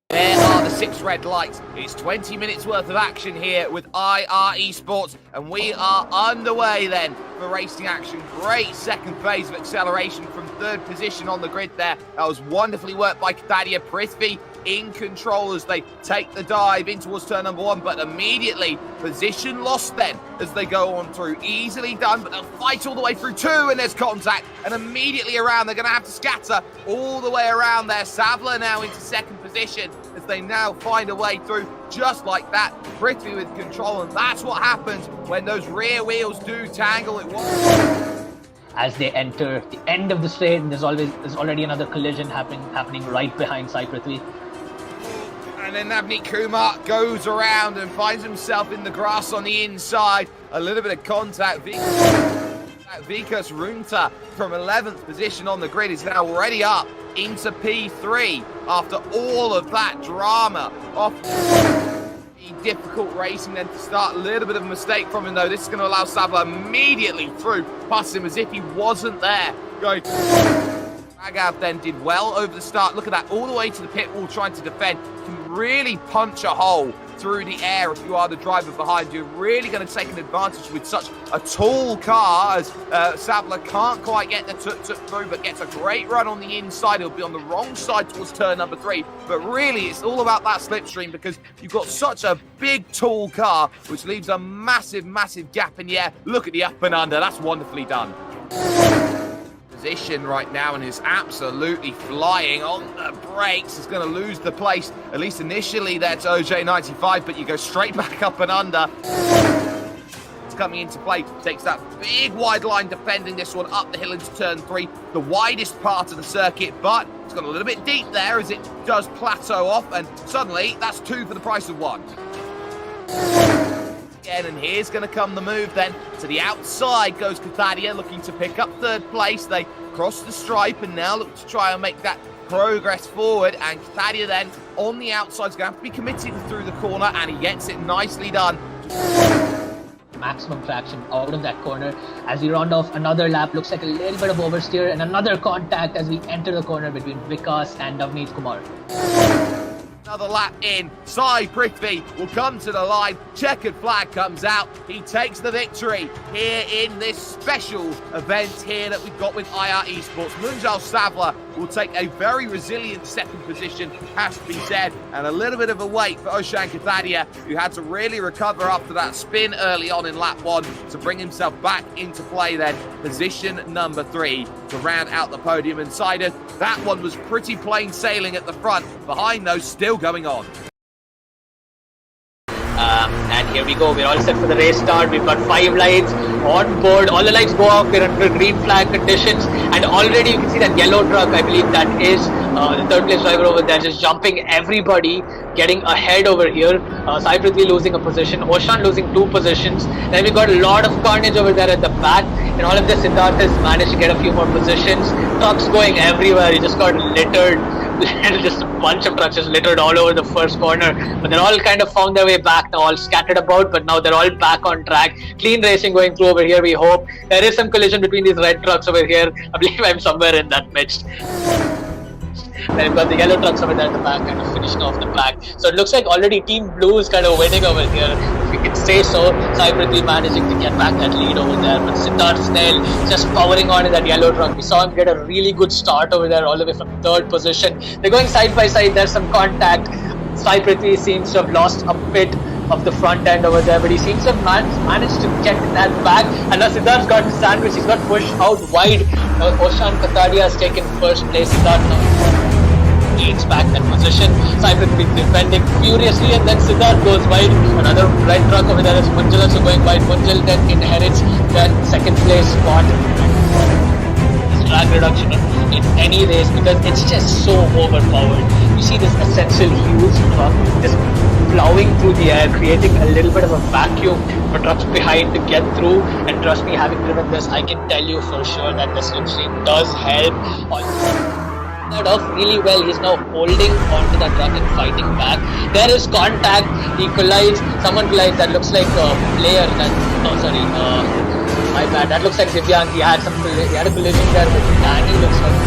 There are the 6 red lights. It's 20 minutes worth of action here with IR Esports, and we are underway then for racing action. Great second phase of acceleration from third position on the grid there. That was wonderfully worked by Kadadia. Prithvi in control as they take the dive in towards turn number 1, but immediately position lost then as they go on through. Easily done, but they'll fight all the way through 2, and there's contact, and immediately around they're going to have to scatter all the way around there. Savla now into second position as they now find a way through just like that. Prithvi with control, and that's what happens when those rear wheels do tangle. It was as they enter the end of the straight, and there's already another collision happening right behind Sai Prithvi. And then Navneet Kumar goes around and finds himself in the grass on the inside. A little bit of contact. Vikas Runta from 11th position on the grid is now already up into P3 after all of that drama. Off difficult racing then to start. A little bit of a mistake from him though. This is going to allow Savla immediately through, past him as if he wasn't there. Going. Ragav then did well over the start. Look at that, all the way to the pit wall trying to defend. Can really punch a hole through the air if you are the driver behind you. Really going to take an advantage with such a tall car as Savla can't quite get the tuk-tuk through, but gets a great run on the inside. He'll be on the wrong side towards turn number 3. But really, it's all about that slipstream because you've got such a big, tall car, which leaves a massive, massive gap in the air. Look at the up and under. That's wonderfully done. Position right now and is absolutely flying on the brakes. Is going to lose the place, at least initially there to OJ95, but you go straight back up and under. It's coming into play, takes that big wide line defending this one up the hill into turn 3, the widest part of the circuit, but it's gone a little bit deep there as it does plateau off, and suddenly that's 2 for the price of 1. And here's going to come the move then. To the outside goes Katadia, looking to pick up third place. They cross the stripe and now look to try and make that progress forward. And Katadia then on the outside is going to have to be committed through the corner, and he gets it nicely done. Maximum traction out of that corner as we round off another lap. Looks like a little bit of oversteer and another contact as we enter the corner between Vikas and Navneet Kumar. Another lap in. Sai Prithvi will come to the line. Checkered flag comes out. He takes the victory here in this special event here that we've got with IR Esports. Munjal Savla will take a very resilient second position, has to be said, and a little bit of a wait for Oshan Katadia, who had to really recover after that spin early on in lap 1 to bring himself back into play then. Position number 3 to round out the podium. And Sidon, that one was pretty plain sailing at the front. Behind those, still going on. And here we go, we're all set for the race start. We've got 5 lights on board. All the lights go off, we're under green flag conditions, and already you can see that yellow truck. I believe that is the third place driver over there, just jumping everybody, getting ahead over here. Sai Prithvi losing a position, Oshan losing 2 positions. Then we got a lot of carnage over there at the back, and all of this Siddharth has managed to get a few more positions. Trucks going everywhere, he just got littered. Just a bunch of trucks just littered all over the first corner, but they're all kind of found their way back now, all scattered about, but now they're all back on track. Clean racing going through over here, we hope. There is some collision between these red trucks over here. I believe I'm somewhere in that midst. Then you've got the yellow trucks over there at the back, kind of finishing off the pack. So it looks like already Team Blue is kind of winning over here, if we can say so. Sai Prithvi managing to get back that lead over there, but Siddharth Snell just powering on in that yellow truck. We saw him get a really good start over there, all the way from third position. They're going side by side. There's some contact. Sai Prithvi seems to have lost a bit of the front end over there, but he seems to have managed to get that back. And now Siddharth's got sandwich. He's got pushed out wide. Oshan Katadia has taken first place. Siddharth now gains back that position. Sai Prithvi defending furiously, and then Siddharth goes wide. Another red truck over there is Munjal also going wide. Munjal then inherits that second place spot. Drag reduction in any race because it's just so overpowered. You see this essential huge truck just plowing through the air, creating a little bit of a vacuum for trucks behind to get through. And trust me, having driven this, I can tell you for sure that the slipstream does help. That off really well. He's now holding onto that truck and fighting back. There is contact. He collides. Someone collides. That looks like a player. My bad. That looks like Divyang. He had a collision there with Danny. Looks like.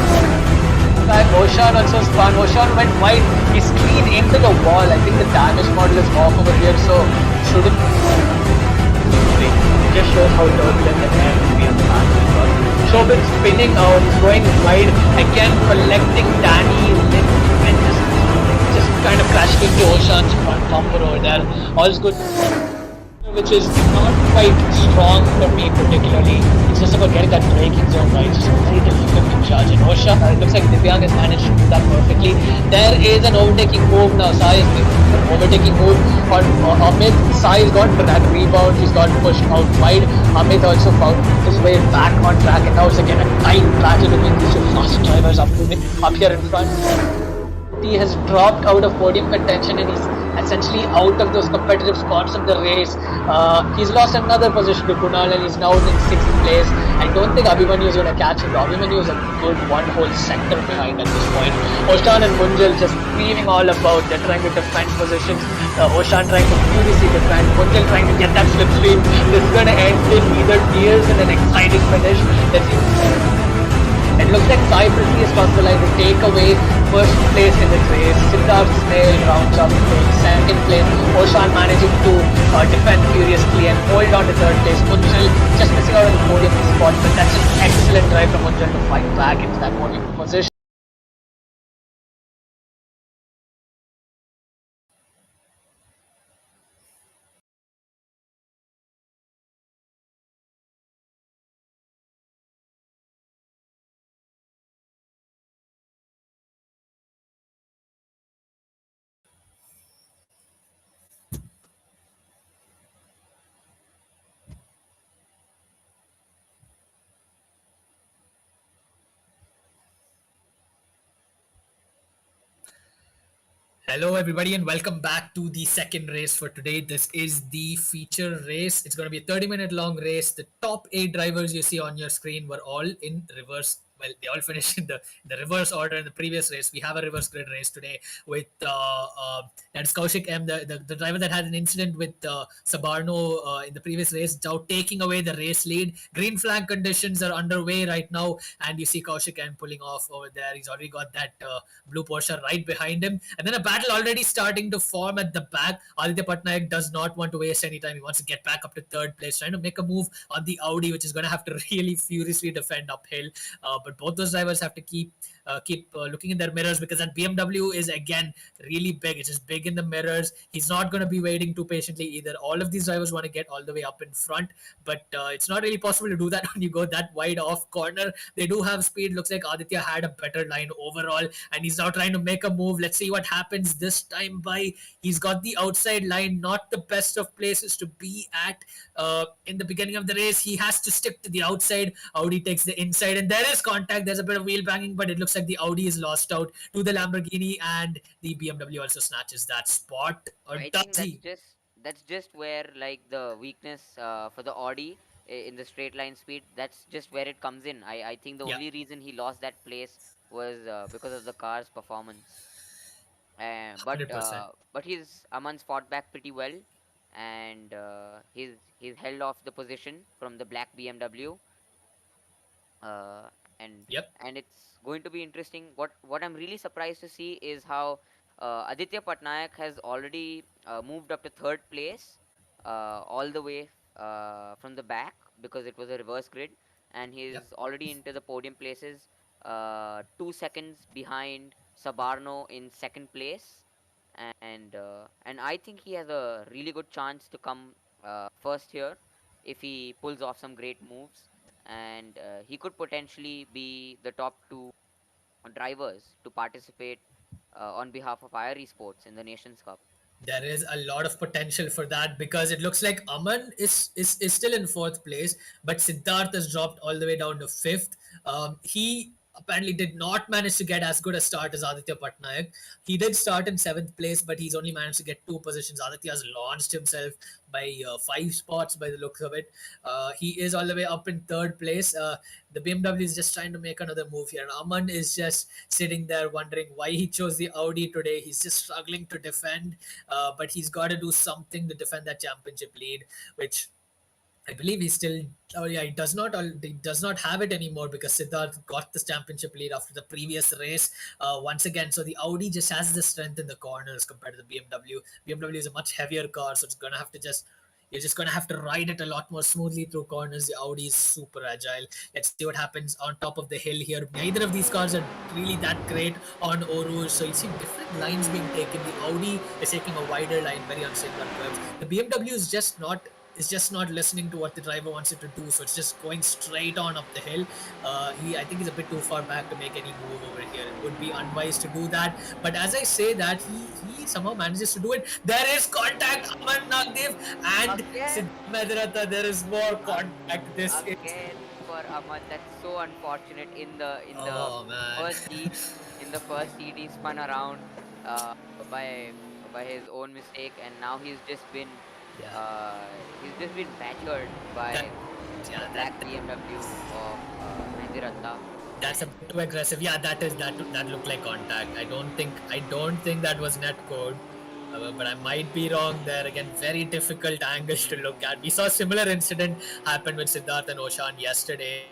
Oshan also spun. Oshan went wide. He's clean into the wall. I think the damage model is off over here, so shouldn't. It just shows how turbulent the air will be on the path. Shobin spinning out. He's going wide again, collecting Danny and just kind of crashing into Oshan's front bumper over there. All's good. Which is not quite strong for me particularly. It's just about getting that braking zone right. Just very difficult to judge. And Osha, it looks like Divyang has managed to do that perfectly. There is an overtaking move now. Sai is an overtaking move on Amit. Sai has got that rebound. He's got pushed out wide. Amit also found his way back on track, and now it's again a tight battle between these two fast drivers up here in front. He has dropped out of podium contention and he's essentially out of those competitive spots of the race. He's lost another position to Kunal and he's now in 6th place. I don't think Abhimanyu is going to catch him. Abhimanyu is a good one whole sector behind at this point. Oshan and Munjal just screaming all about. They're trying to defend positions. Oshan trying to furiously defend. Munjal trying to get that slipstream. This is going to end in either tears and an exciting finish. It looks like Sai Prithvi has crossed the line to take away first place in this race. Siddharth Snail rounds up in second place. Oshan managing to defend furiously and hold on to third place. Munjal just missing out on the podium spot, but that's an excellent drive from Munjal to fight back into that podium position. Hello, everybody, and welcome back to the second race for today. This is the feature race. It's going to be a 30-minute long race. The top 8 drivers you see on your screen were all in reverse. Well, they all finished in the reverse order in the previous race. We have a reverse grid race today with that's Kaushik M, the driver that had an incident with Sabarno in the previous race, now taking away the race lead. Green flag conditions are underway right now, and you see Kaushik M pulling off over there. He's already got that blue Porsche right behind him, and then a battle already starting to form at the back. Aditya Patnaik does not want to waste any time. He wants to get back up to third place, trying to make a move on the Audi, which is going to have to really furiously defend uphill. But both those drivers have to keep looking in their mirrors because that BMW is again really big. It's just big in the mirrors. He's not going to be waiting too patiently either. All of these drivers want to get all the way up in front, but it's not really possible to do that when you go that wide off corner. They do have speed. Looks like Aditya had a better line overall, and he's now trying to make a move. Let's see what happens this time by. He's got the outside line, not the best of places to be at in the beginning of the race. He has to stick to the outside. Audi takes the inside, and there is contact. There's a bit of wheel banging, but it looks like the Audi is lost out to the Lamborghini, and the BMW also snatches that spot. Or I does think he? that's just where like the weakness for the Audi in the straight line speed. That's just where it comes in. I think the Yeah, only reason he lost that place was because of the car's performance. But 100%. his Aman's fought back pretty well, and he's held off the position from the black BMW, uh, and Yep. it's going to be interesting. What I'm really surprised to see is how Aditya Patnaik has already moved up to third place, all the way from the back, because it was a reverse grid, and Yep. he's already into the podium places, 2 seconds behind Sabarno in second place, and I think he has a really good chance to come first here if he pulls off some great moves, and he could potentially be the top two drivers to participate on behalf of IR Esports in the Nations Cup. There is a lot of potential for that because it looks like Aman is still in fourth place, but Siddharth has dropped all the way down to fifth. He apparently did not manage to get as good a start as Aditya Patnaik. He did start in seventh place, but he's only managed to get two positions. Aditya has launched himself by 5 spots by the looks of it. He is all the way up in third place. The BMW is just trying to make another move here. And Aman is just sitting there wondering why he chose the Audi today. He's just struggling to defend, but he's got to do something to defend that championship lead, which I believe he still. Oh yeah, he does not have it anymore because Siddharth got the championship lead after the previous race once again. So the Audi just has the strength in the corners compared to the BMW. BMW is a much heavier car, so it's gonna have to just. You're just gonna have to ride it a lot more smoothly through corners. The Audi is super agile. Let's see what happens on top of the hill here. Neither of these cars are really that great on Oru. So you see different lines being taken. The Audi is taking a wider line, very unsafe on curves. The BMW is just not listening to what the driver wants it to do. So it's just going straight on up the hill. I think he's a bit too far back to make any move over here. It would be unwise to do that. But as I say that, he somehow manages to do it. There is contact, Aman Nagdev and Again, Siddharth Medharata. There is more contact. This is again for Aman. That's so unfortunate. In the oh man. first heat, in the first heat, he spun around uh, by by his own mistake, and now Yeah. uh, he's just been battered That by the yeah black BMW of Medharata. that's a bit too aggressive. Yeah, that looked like contact. I don't think that was net code. But I might be wrong there. Again, very difficult angles to look at. We saw a similar incident happen with Siddharth and Oshan yesterday.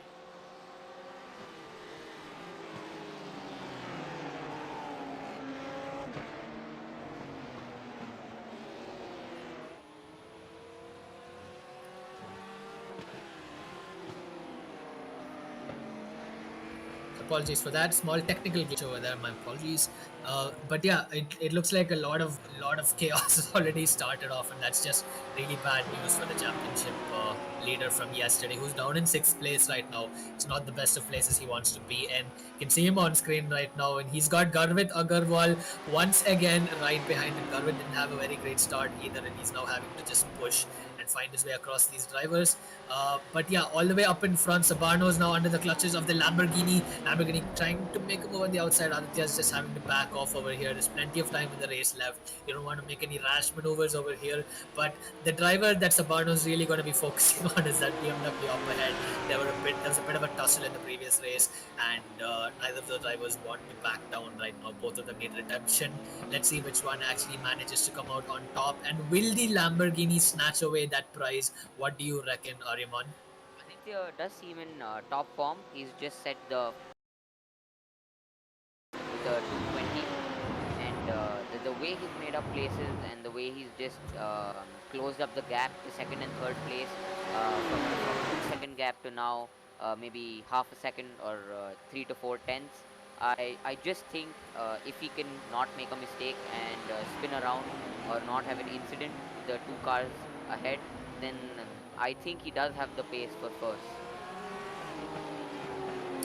Apologies for that small technical glitch over there. My apologies. But yeah, it looks like a lot of chaos has already started off, and that's just really bad news for the championship leader from yesterday, who's down in sixth place right now. It's not the best of places he wants to be in. You can see him on screen right now, and he's got Garwith Agarwal once again right behind him. Garwith didn't have a very great start either, and he's now having to just push and find his way across these drivers. But yeah, all the way up in front, Sabarno is now under the clutches of the Lamborghini. Lamborghini trying to make a move on the outside. Aditya is just having to back off over here. There's plenty of time in the race left. You don't want to make any rash maneuvers over here. But the driver that Sabarno is really going to be focusing on is that BMW up ahead. There was a bit of a tussle in the previous race, and neither of the drivers want to back down right now. Both of them need redemption. Let's see which one actually manages to come out on top. And will the Lamborghini snatch away that prize? What do you reckon, Ariman? Aditya does seem in top form. He's just set the 220, and the way he's made up places and the way he's just closed up the gap to second and third place, from 2 second gap to now maybe half a second or 3 to 4 tenths. I just think if he can not make a mistake and spin around or not have an incident with the two cars ahead, then I think he does have the pace for first.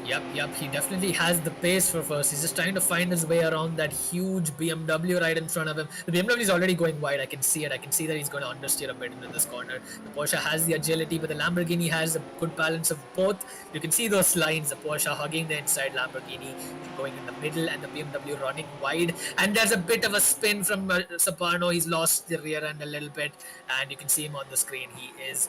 Yep. He definitely has the pace for first. He's just trying to find his way around that huge BMW right in front of him. The BMW is already going wide. I can see it. I can see that he's going to understeer a bit into this corner. The Porsche has the agility, but the Lamborghini has a good balance of both. You can see those lines. The Porsche hugging the inside, Lamborghini going in the middle, and the BMW running wide. And there's a bit of a spin from Sabarno. He's lost the rear end a little bit, and you can see him on the screen. He is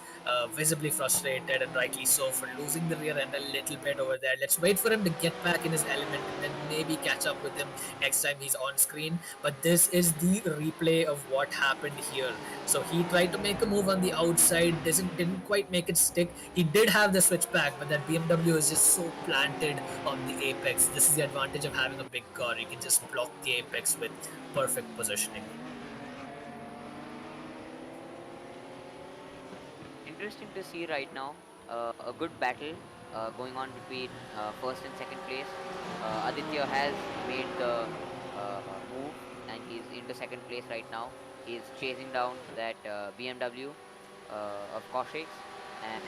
visibly frustrated, and rightly so, for losing the rear end a little bit over there. Let's wait for him to get back in his element and then maybe catch up with him next time he's on screen. But this is the replay of what happened here. So he tried to make a move on the outside, didn't quite make it stick. He did have the switchback, but that BMW is just so planted on the apex. This is the advantage of having a big car. You can just block the apex with perfect positioning. Interesting to see right now. A good battle going on between first and second place. Aditya has made the move and he's into second place right now. He's chasing down that BMW of Kaushik's, and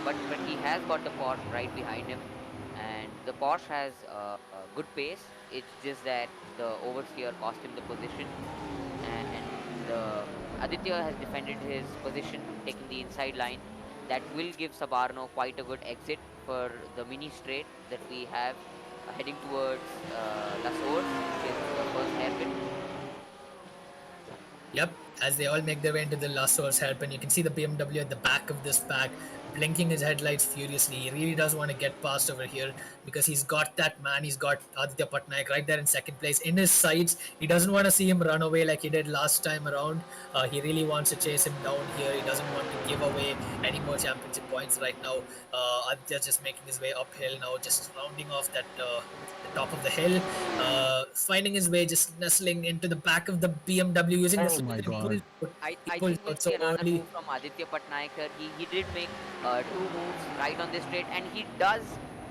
but he has got the Porsche right behind him, and the Porsche has a good pace. It's just that the oversteer cost him the position, and Aditya has defended his position, taking the inside line. That will give Sabarno quite a good exit for the mini straight that we have heading towards La Source, which is the first hairpin. Yep, as they all make their way into the Lasso's hairpin, you can see the BMW at the back of this pack blinking his headlights furiously. He really does want to get past over here because he's got that man. He's got Aditya Patnaik right there in second place in his sights. He doesn't want to see him run away like he did last time around. He really wants to chase him down here. He doesn't want to give away any more championship points right now. Aditya's just making his way uphill now, just rounding off that the top of the hill, finding his way, just nestling into the back of the BMW using Oh the my switch. God. I He think pulls we'll out see so another early. move from Aditya Patnaik here. He did make two moves right on this straight, and he does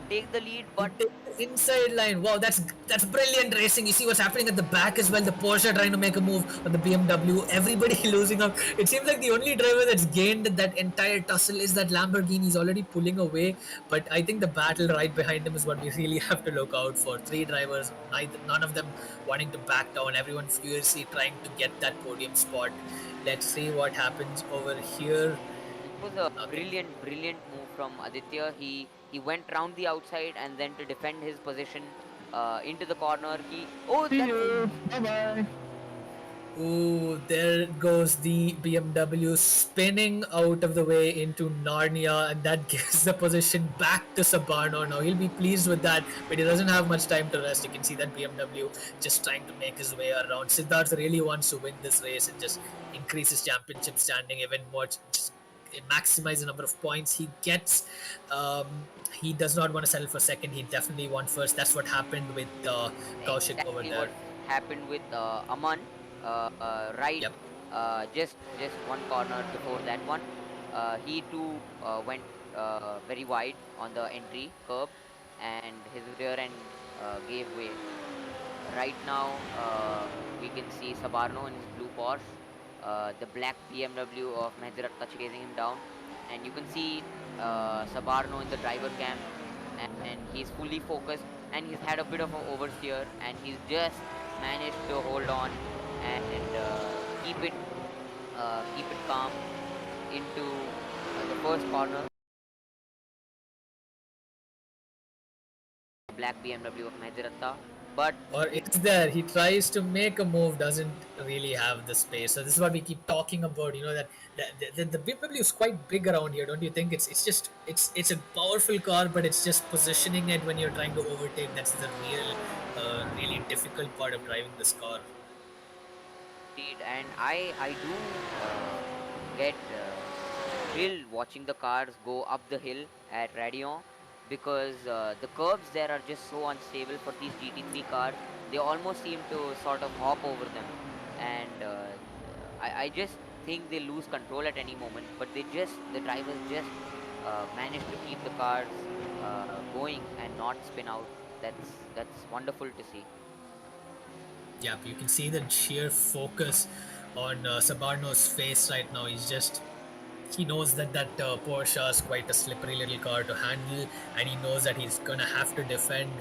take the lead, but Inside line. Wow, that's brilliant racing. You see what's happening at the back as well. The Porsche trying to make a move on the BMW. Everybody losing up. It seems like the only driver that's gained that entire tussle is that Lamborghini. He's already pulling away. But I think the battle right behind him is what we really have to look out for. Three drivers, none of them wanting to back down. Everyone furiously trying to get that podium spot. Let's see what happens over here. it was a Okay. brilliant move from Aditya. He went round the outside and then to defend his position into the corner. See That's you. Bye bye. Ooh, there goes the BMW spinning out of the way into Narnia, and that gives the position back to Sabarno. Now he'll be pleased with that, but he doesn't have much time to rest. You can see that BMW just trying to make his way around. Siddharth really wants to win this race and just increase his championship standing even more. Just maximize the number of points he gets. He does not want to settle for second. He definitely wants first. That's what happened with Kaushik over exactly there. what happened with Aman. Right, Yep. just one corner before that one. He too went very wide on the entry curb, and his rear end gave way. Right now, we can see Sabarno in his blue Porsche, the black BMW of Medharata chasing him down, and you can see Sabarno in the driver cam, and he's fully focused, and he's had a bit of an oversteer, and he's just managed to hold on and keep it calm into the first corner. Black BMW of Medharata, but Or it's there. He tries to make a move, doesn't really have the space. So this is what we keep talking about. You know that the BMW is quite big around here, don't you think? It's a powerful car, but it's just positioning it when you're trying to overtake. That's the really difficult part of driving this car. indeed, and I do get thrill watching the cars go up the hill at Radion, because the curbs there are just so unstable for these GT3 cars. They almost seem to sort of hop over them, and I just think they lose control at any moment. But the drivers just manage to keep the cars going and not spin out. That's wonderful to see. Yeah, you can see the sheer focus on Sabarno's face right now. He knows that Porsche is quite a slippery little car to handle, and he knows that he's gonna have to defend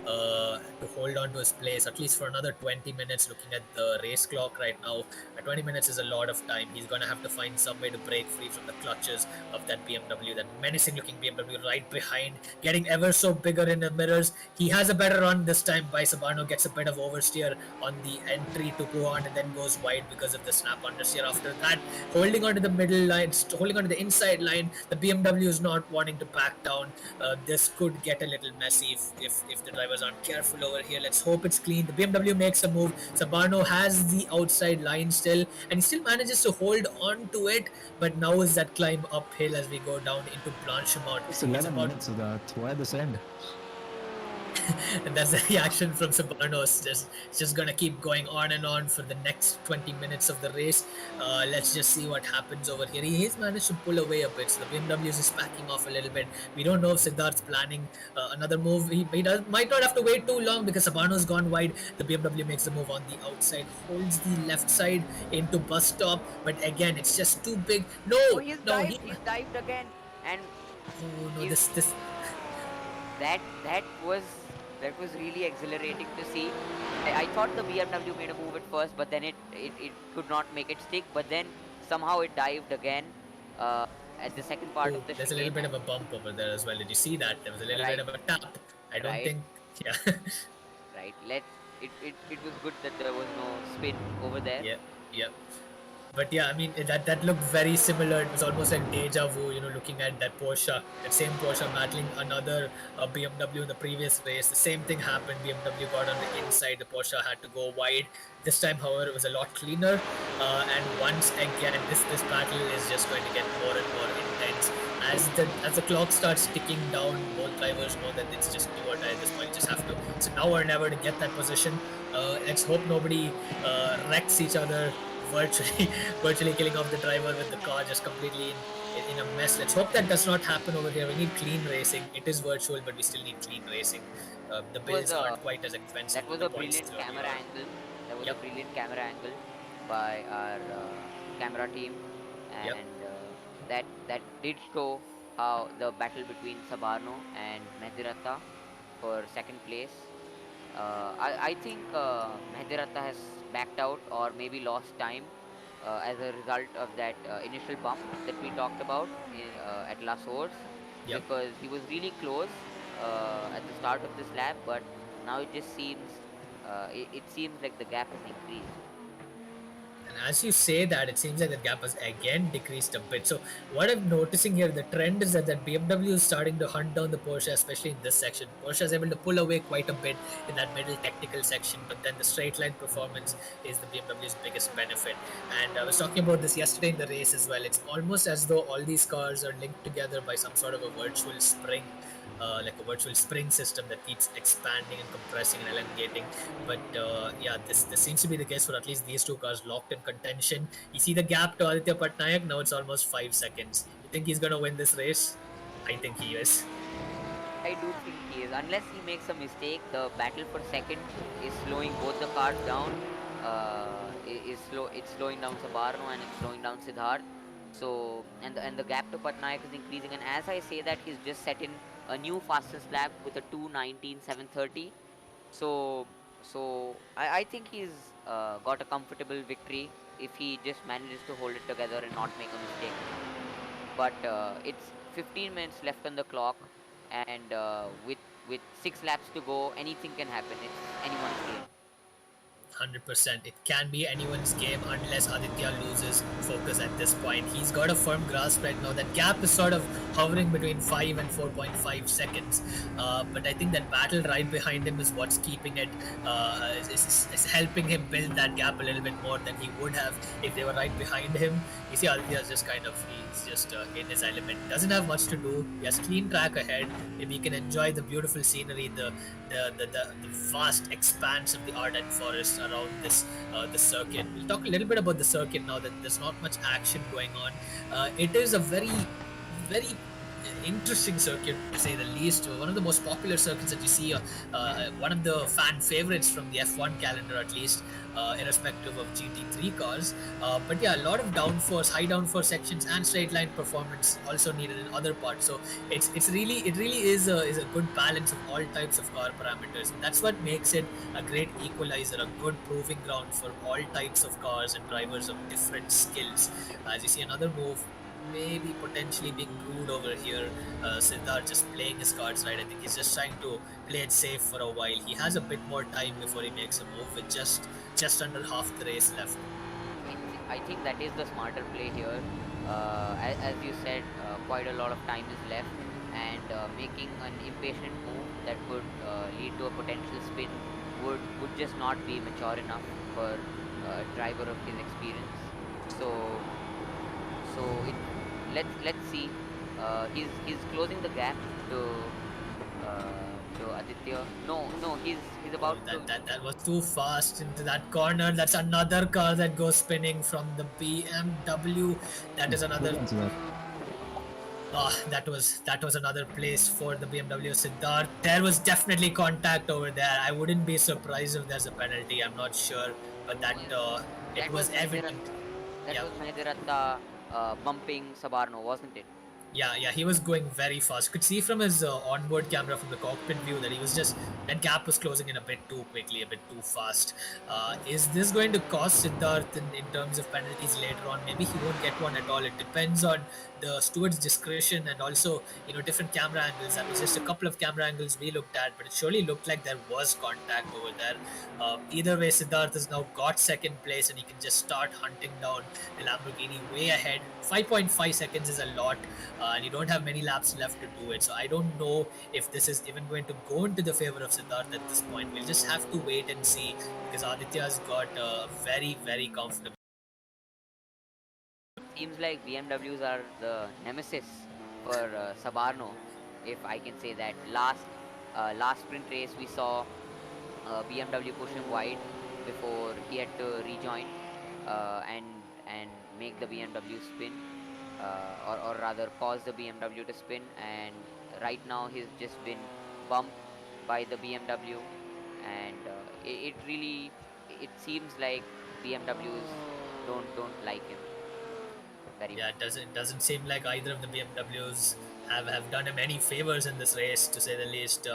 to hold on to his place at least for another 20 minutes. Looking at the race clock right now, 20 minutes is a lot of time. He's going to have to find some way to break free from the clutches of that BMW, that menacing looking BMW right behind, getting ever so bigger in the mirrors. He has a better run this time. By Sabano gets a bit of oversteer on the entry to go on and then goes wide because of the snap understeer. After that, holding onto the middle line, holding onto the inside line, the BMW is not wanting to back down. This could get a little messy if the drivers aren't careful over here. Let's hope it's clean. The BMW makes a move. Sabano has the outside line still, and he still manages to hold on to it. But now is that climb uphill as we go down into Blanchimont. It's 11 minutes of that. Why this end? And that's the reaction from Sabano. It's just gonna keep going on and on for the next 20 minutes of the race. Let's just see what happens over here. He's managed to pull away a bit, so the BMW is just backing off a little bit. We don't know if Siddharth's planning another move. He might not have to wait too long because Sabano's gone wide. The BMW makes the move on the outside, holds the left side into bus stop, but again, it's just too big. No, Oh, he's dived again, and oh no, he's- this. that was really exhilarating to see. I thought the BMW made a move at first, but then it could not make it stick. But then somehow it dived again at the second part of the There's a little chicane. bit of a bump over there as well. Did you see that? There was a little Right. bit of a tap. I don't Right. think. Yeah. Right. It was good that there was no spin over there. Yeah. Yeah. But yeah, I mean that looked very similar. It was almost like deja vu, looking at that Porsche, that same Porsche battling another BMW in the previous race. The same thing happened. BMW got on the inside. The Porsche had to go wide. This time, however, it was a lot cleaner. And once again, this battle is just going to get more and more intense. As the clock starts ticking down, both drivers know that it's just do or die at this point. You just have to. So now or never to get that position. Let's hope nobody wrecks each other virtually killing off the driver with the car just completely in a mess. Let's hope that does not happen over here. We need clean racing. It is virtual, but we still need clean racing. The bills aren't quite as expensive. That was a brilliant camera angle. That was a brilliant camera angle by our camera team, and that did show how the battle between Sabano and Medharata for second place. I think Medharata has backed out or maybe lost time as a result of that initial bump that we talked about at La Source, because he was really close at the start of this lap, but now it just seems it seems like the gap has increased. And as you say that, it seems like the gap has again decreased a bit. So what I'm noticing here, the trend is that BMW is starting to hunt down the Porsche, especially in this section. Porsche is able to pull away quite a bit in that middle technical section, but then the straight line performance is the BMW's biggest benefit. And I was talking about this yesterday in the race as well. It's almost as though all these cars are linked together by some sort of a virtual spring. Like a virtual spring system that keeps expanding and compressing and elongating. But this seems to be the case for at least these two cars locked in contention. You see the gap to Aditya Patnaik, now it's almost 5 seconds. You think he's going to win this race? I think he is. I do think he is. Unless he makes a mistake, the battle for second is slowing both the cars down. It's slowing down Sabano and it's slowing down Siddharth. So and the gap to Patnaik is increasing. And as I say that, he's just set in a new fastest lap with a 2:19.730. So I think he's got a comfortable victory if he just manages to hold it together and not make a mistake. But it's 15 minutes left on the clock, and with 6 laps to go, anything can happen. It's anyone's game. 100%. It can be anyone's game unless Aditya loses focus at this point. He's got a firm grasp right now. That gap is sort of hovering between 5 and 4.5 seconds. But I think that battle right behind him is what's keeping it, is helping him build that gap a little bit more than he would have if they were right behind him. You see, Aditya's just he's just in his element. Doesn't have much to do. He has clean track ahead. Maybe he can enjoy the beautiful scenery, the vast expanse of the ardent forest around this circuit. We'll talk a little bit about the circuit now that there's not much action going on. It is a very interesting circuit to say the least. One of the most popular circuits that you see, one of the fan favorites from the F1 calendar at least, irrespective of GT3 cars. But yeah, a lot of downforce, high downforce sections, and straight line performance also needed in other parts. So it really is a good balance of all types of car parameters. And that's what makes it a great equalizer, a good proving ground for all types of cars and drivers of different skills. As you see, another move maybe potentially being brewed over here. Siddharth just playing his cards right. I think he's just trying to play it safe for a while. He has a bit more time before he makes a move with just under half the race left. I think that is the smarter play here. As you said, quite a lot of time is left, and making an impatient move that could lead to a potential spin would just not be mature enough for a driver of his experience. So let's see. He's closing the gap to Aditya. No, he's about to. That was too fast into that corner. That's another car that goes spinning from the BMW. That is another. That was another place for the BMW Siddharth. There was definitely contact over there. I wouldn't be surprised if there's a penalty. I'm not sure, but it was evident. That was Medharata bumping Sabarno, wasn't it? Yeah, he was going very fast. Could see from his onboard camera from the cockpit view that that gap was closing in a bit too quickly, a bit too fast. Is this going to cost Siddharth in terms of penalties later on? Maybe he won't get one at all. It depends on the steward's discretion and also different camera angles. That was just a couple of camera angles we looked at, but it surely looked like there was contact over there. Either way, Siddharth has now got second place and he can just start hunting down the Lamborghini way ahead. 5.5 seconds is a lot. And you don't have many laps left to do it. So I don't know if this is even going to go into the favor of Siddharth at this point. We'll just have to wait and see because Aditya's got a very, very comfortable. Seems like BMWs are the nemesis for Sabarno, if I can say that. Last sprint race we saw BMW push him wide before he had to rejoin and make the BMW spin. Or rather cause the BMW to spin, and right now he's just been bumped by the BMW, and it seems like BMWs don't like him very much. It doesn't seem like either of the BMWs have done him any favors in this race, to say the least.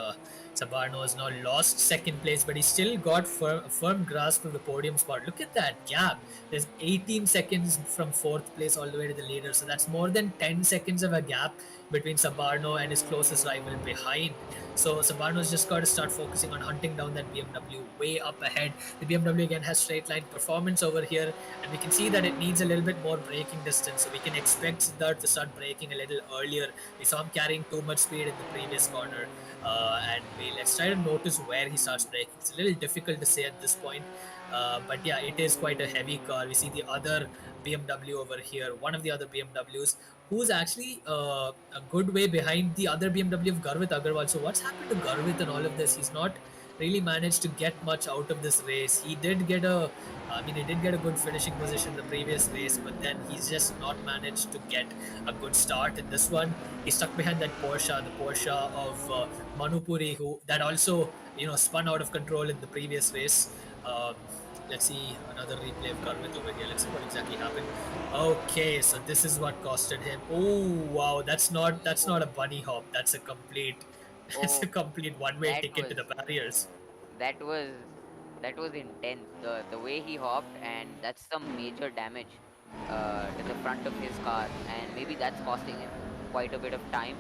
Sabarno has now lost second place, but he still got firm grasp of the podium spot. Look at that gap. There's 18 seconds from fourth place all the way to the leader. So that's more than 10 seconds of a gap between Sabarno and his closest rival behind. So Sabarno's just got to start focusing on hunting down that BMW way up ahead. The BMW again has straight line performance over here, and we can see that it needs a little bit more braking distance. So we can expect Siddharth to start braking a little earlier. We saw him carrying too much speed in the previous corner. And let's try to notice where he starts braking. It's a little difficult to say at this point, but yeah, it is quite a heavy car. We see the other BMW over here, one of the other BMWs, who's actually a good way behind the other BMW of Garwith Agarwal. So what's happened to Garwith in all of this? He's not really managed to get much out of this race. He did get a good finishing position in the previous race, but then he's just not managed to get a good start in this one. He's stuck behind that Porsche, the Porsche of Manupuri, who that also spun out of control in the previous race. Let's see another replay of Garwith over here. Let's see what exactly happened. Okay, so this is what costed him. Oh wow, that's not a bunny hop. That's a complete one-way ticket to the barriers. That was intense. The way he hopped, and that's some major damage to the front of his car, and maybe that's costing him quite a bit of time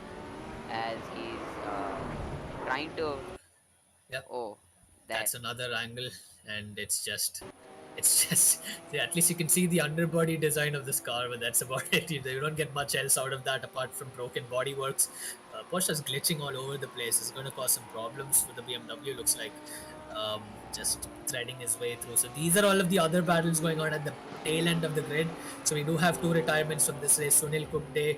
as he's trying to. Yep. Oh, that's another angle, and it's just yeah, at least you can see the underbody design of this car, but that's about it. You don't get much else out of that apart from broken bodyworks. Porsche's glitching all over the place. It's going to cause some problems for the BMW, looks like. Just threading his way through. So these are all of the other battles going on at the tail end of the grid. So we do have two retirements from this race, Sunil Kumde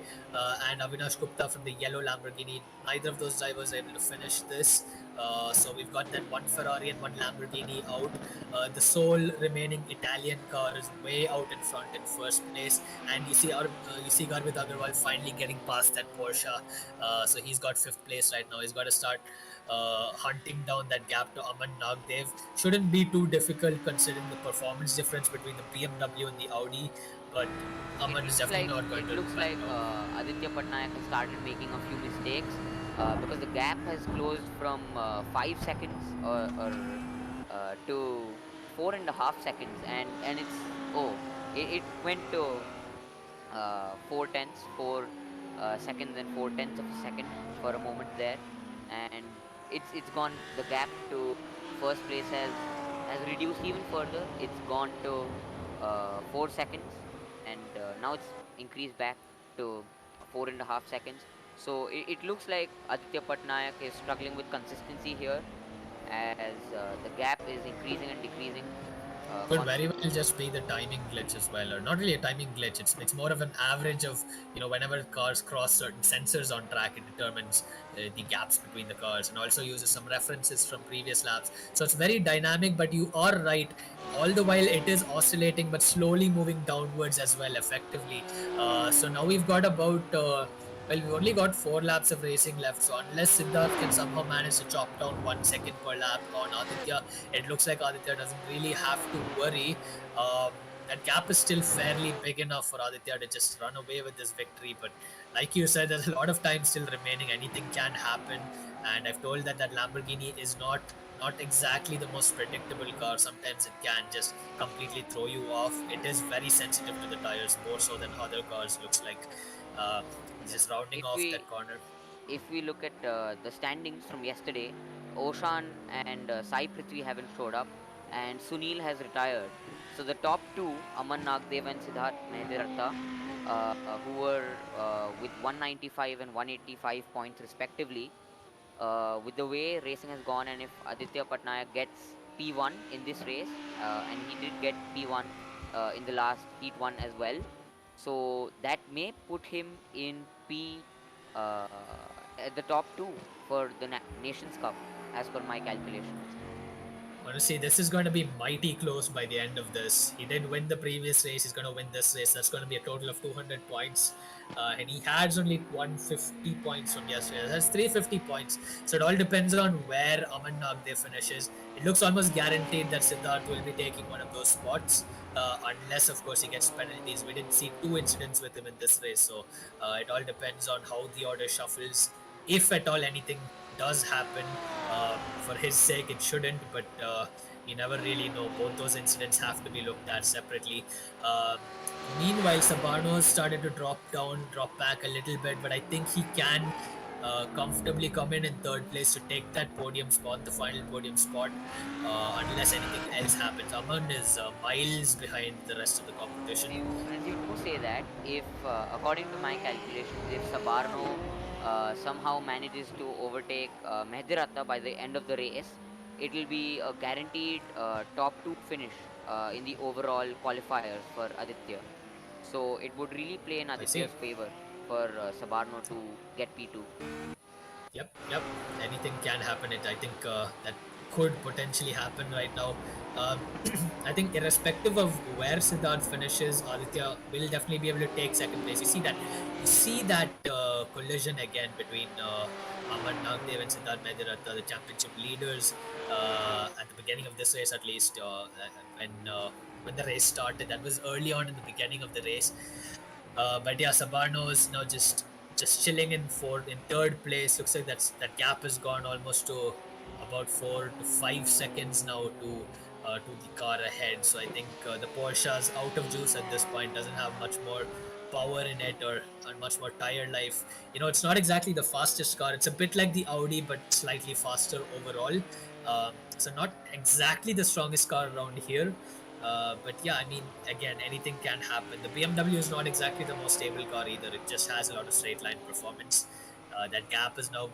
and Avinash Gupta from the yellow Lamborghini. Neither of those drivers are able to finish this. So we've got that one Ferrari and one Lamborghini out. The sole remaining Italian car is way out in front in first place, and you see Garwith Agarwal finally getting past that Porsche. So he's got fifth place right now. He's got to start hunting down that gap to Aman Nagdev. Shouldn't be too difficult considering the performance difference between the BMW and the Audi, but Aman is definitely not going It to looks back like down. Aditya Patnaik has started making a few mistakes because the gap has closed from 5 seconds to 4.5 seconds, and it went to 4 tenths, 4 seconds and 4 tenths of a second for a moment there, and it's gone. The gap to first place has reduced even further. It's gone to 4 seconds, and now it's increased back to 4.5 seconds. So it looks like Aditya Patnaik is struggling with consistency here as the gap is increasing and decreasing Could very well constantly. just be the timing glitch as well, or not really a timing glitch. It's more of an average of, whenever cars cross certain sensors on track, it determines the gaps between the cars, and also uses some references from previous laps. So it's very dynamic. But you are right. All the while it is oscillating, but slowly moving downwards as well, effectively. So now we've got about. Well, we've only got 4 laps of racing left, so unless Siddharth can somehow manage to chop down 1 second per lap on Aditya, it looks like Aditya doesn't really have to worry. That gap is still fairly big enough for Aditya to just run away with this victory. But like you said, there's a lot of time still remaining. Anything can happen, and I've told that Lamborghini is not exactly the most predictable car. Sometimes it can just completely throw you off. It is very sensitive to the tires, more so than other cars. Looks like. Uh, He's Yeah. just rounding If off we that corner. if we look at the standings from yesterday, Oshan and Sai Prithvi haven't showed up, and Sunil has retired. So the top two, Aman Nagdev and Siddharth Medharata, who were with 195 and 185 points respectively, with the way racing has gone, and if Aditya Patnaik gets P1 in this race, and he did get P1 in the last heat one as well, so that may put him in P uh, at the top two for the Nations Cup, as per my calculations. Honestly, this is going to be mighty close by the end of this. He did win the previous race. He's going to win this race. That's going to be a total of 200 points. And he has only 150 points from yesterday. That's 350 points. So it all depends on where Aman Nagdev finishes. It looks almost guaranteed that Siddharth will be taking one of those spots. Unless, of course, he gets penalties. We didn't see 2 incidents with him in this race. So it all depends on how the order shuffles. If at all anything does happen, for his sake, it shouldn't, but you never really know. Both those incidents have to be looked at separately. Uh, Meanwhile, Sabarno started to drop back a little bit, but I think he can comfortably come in third place to take that podium spot, the final podium spot, unless anything else happens. Aman is miles behind the rest of the competition. As you do say that, if according to my calculations, if Sabarno somehow manages to overtake Mehdirata by the end of the race, it will be a guaranteed top two finish in the overall qualifiers for Aditya. So it would really play in I see. Aditya's favor for Sabarno to get P2. Yep. Anything can happen. I think that could potentially happen right now. Um, I think irrespective of where Siddharth finishes, Aditya will definitely be able to take second place. You see that collision again between Aman Nagdev and Siddharth Medharata, the championship leaders, at the beginning of this race, at least when the race started. That was early on in the beginning of the race. But yeah, Sabarno is now just chilling in third place. Looks like that gap has gone almost to about 4 to 5 seconds now to the car ahead. So I think the Porsche's out of juice at this point. Doesn't have much more power in it or much more tire life. It's not exactly the fastest car. It's a bit like the Audi, but slightly faster overall. So not exactly the strongest car around here. But yeah, I mean, again, anything can happen. The BMW is not exactly the most stable car either. It just has a lot of straight line performance. That gap has now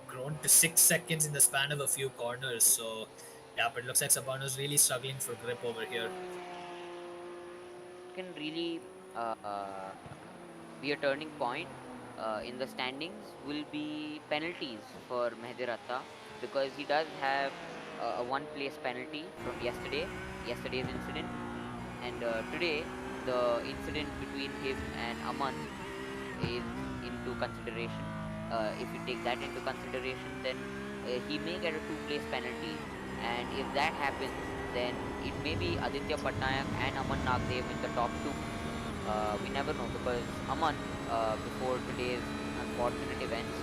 grown to 6 seconds in the span of a few corners. So, yeah, but it looks like Sabano's really struggling for grip over here. Can really be a turning point in the standings will be penalties for Mehdirata. because he does have a one place penalty from yesterday's incident, and today the incident between him and Aman is into consideration. If you take that into consideration, then he may get a two-place penalty, and if that happens, then it may be Aditya Patnaik and Aman Nagdev in the top two. We never know, because Aman, before today's unfortunate events,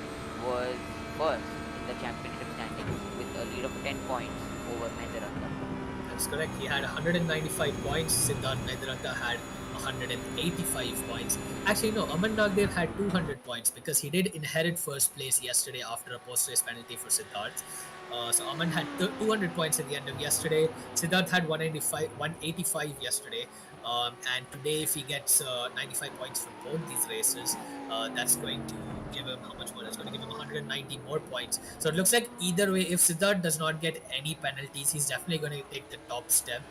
was first in the championship standings with a lead of 10 points over Medharata. That's correct. He had 195 points. Siddharth Medharata had 185 points. Actually, no, Aman Nagdev had 200 points because he did inherit first place yesterday after a post-race penalty for Siddharth. So Aman had 200 points at the end of yesterday. Siddharth had 185 yesterday. And today, if he gets 95 points from both these races, that's going to give him how much more? That's going to give him 190 more points. So it looks like either way, if Siddharth does not get any penalties, he's definitely going to take the top step.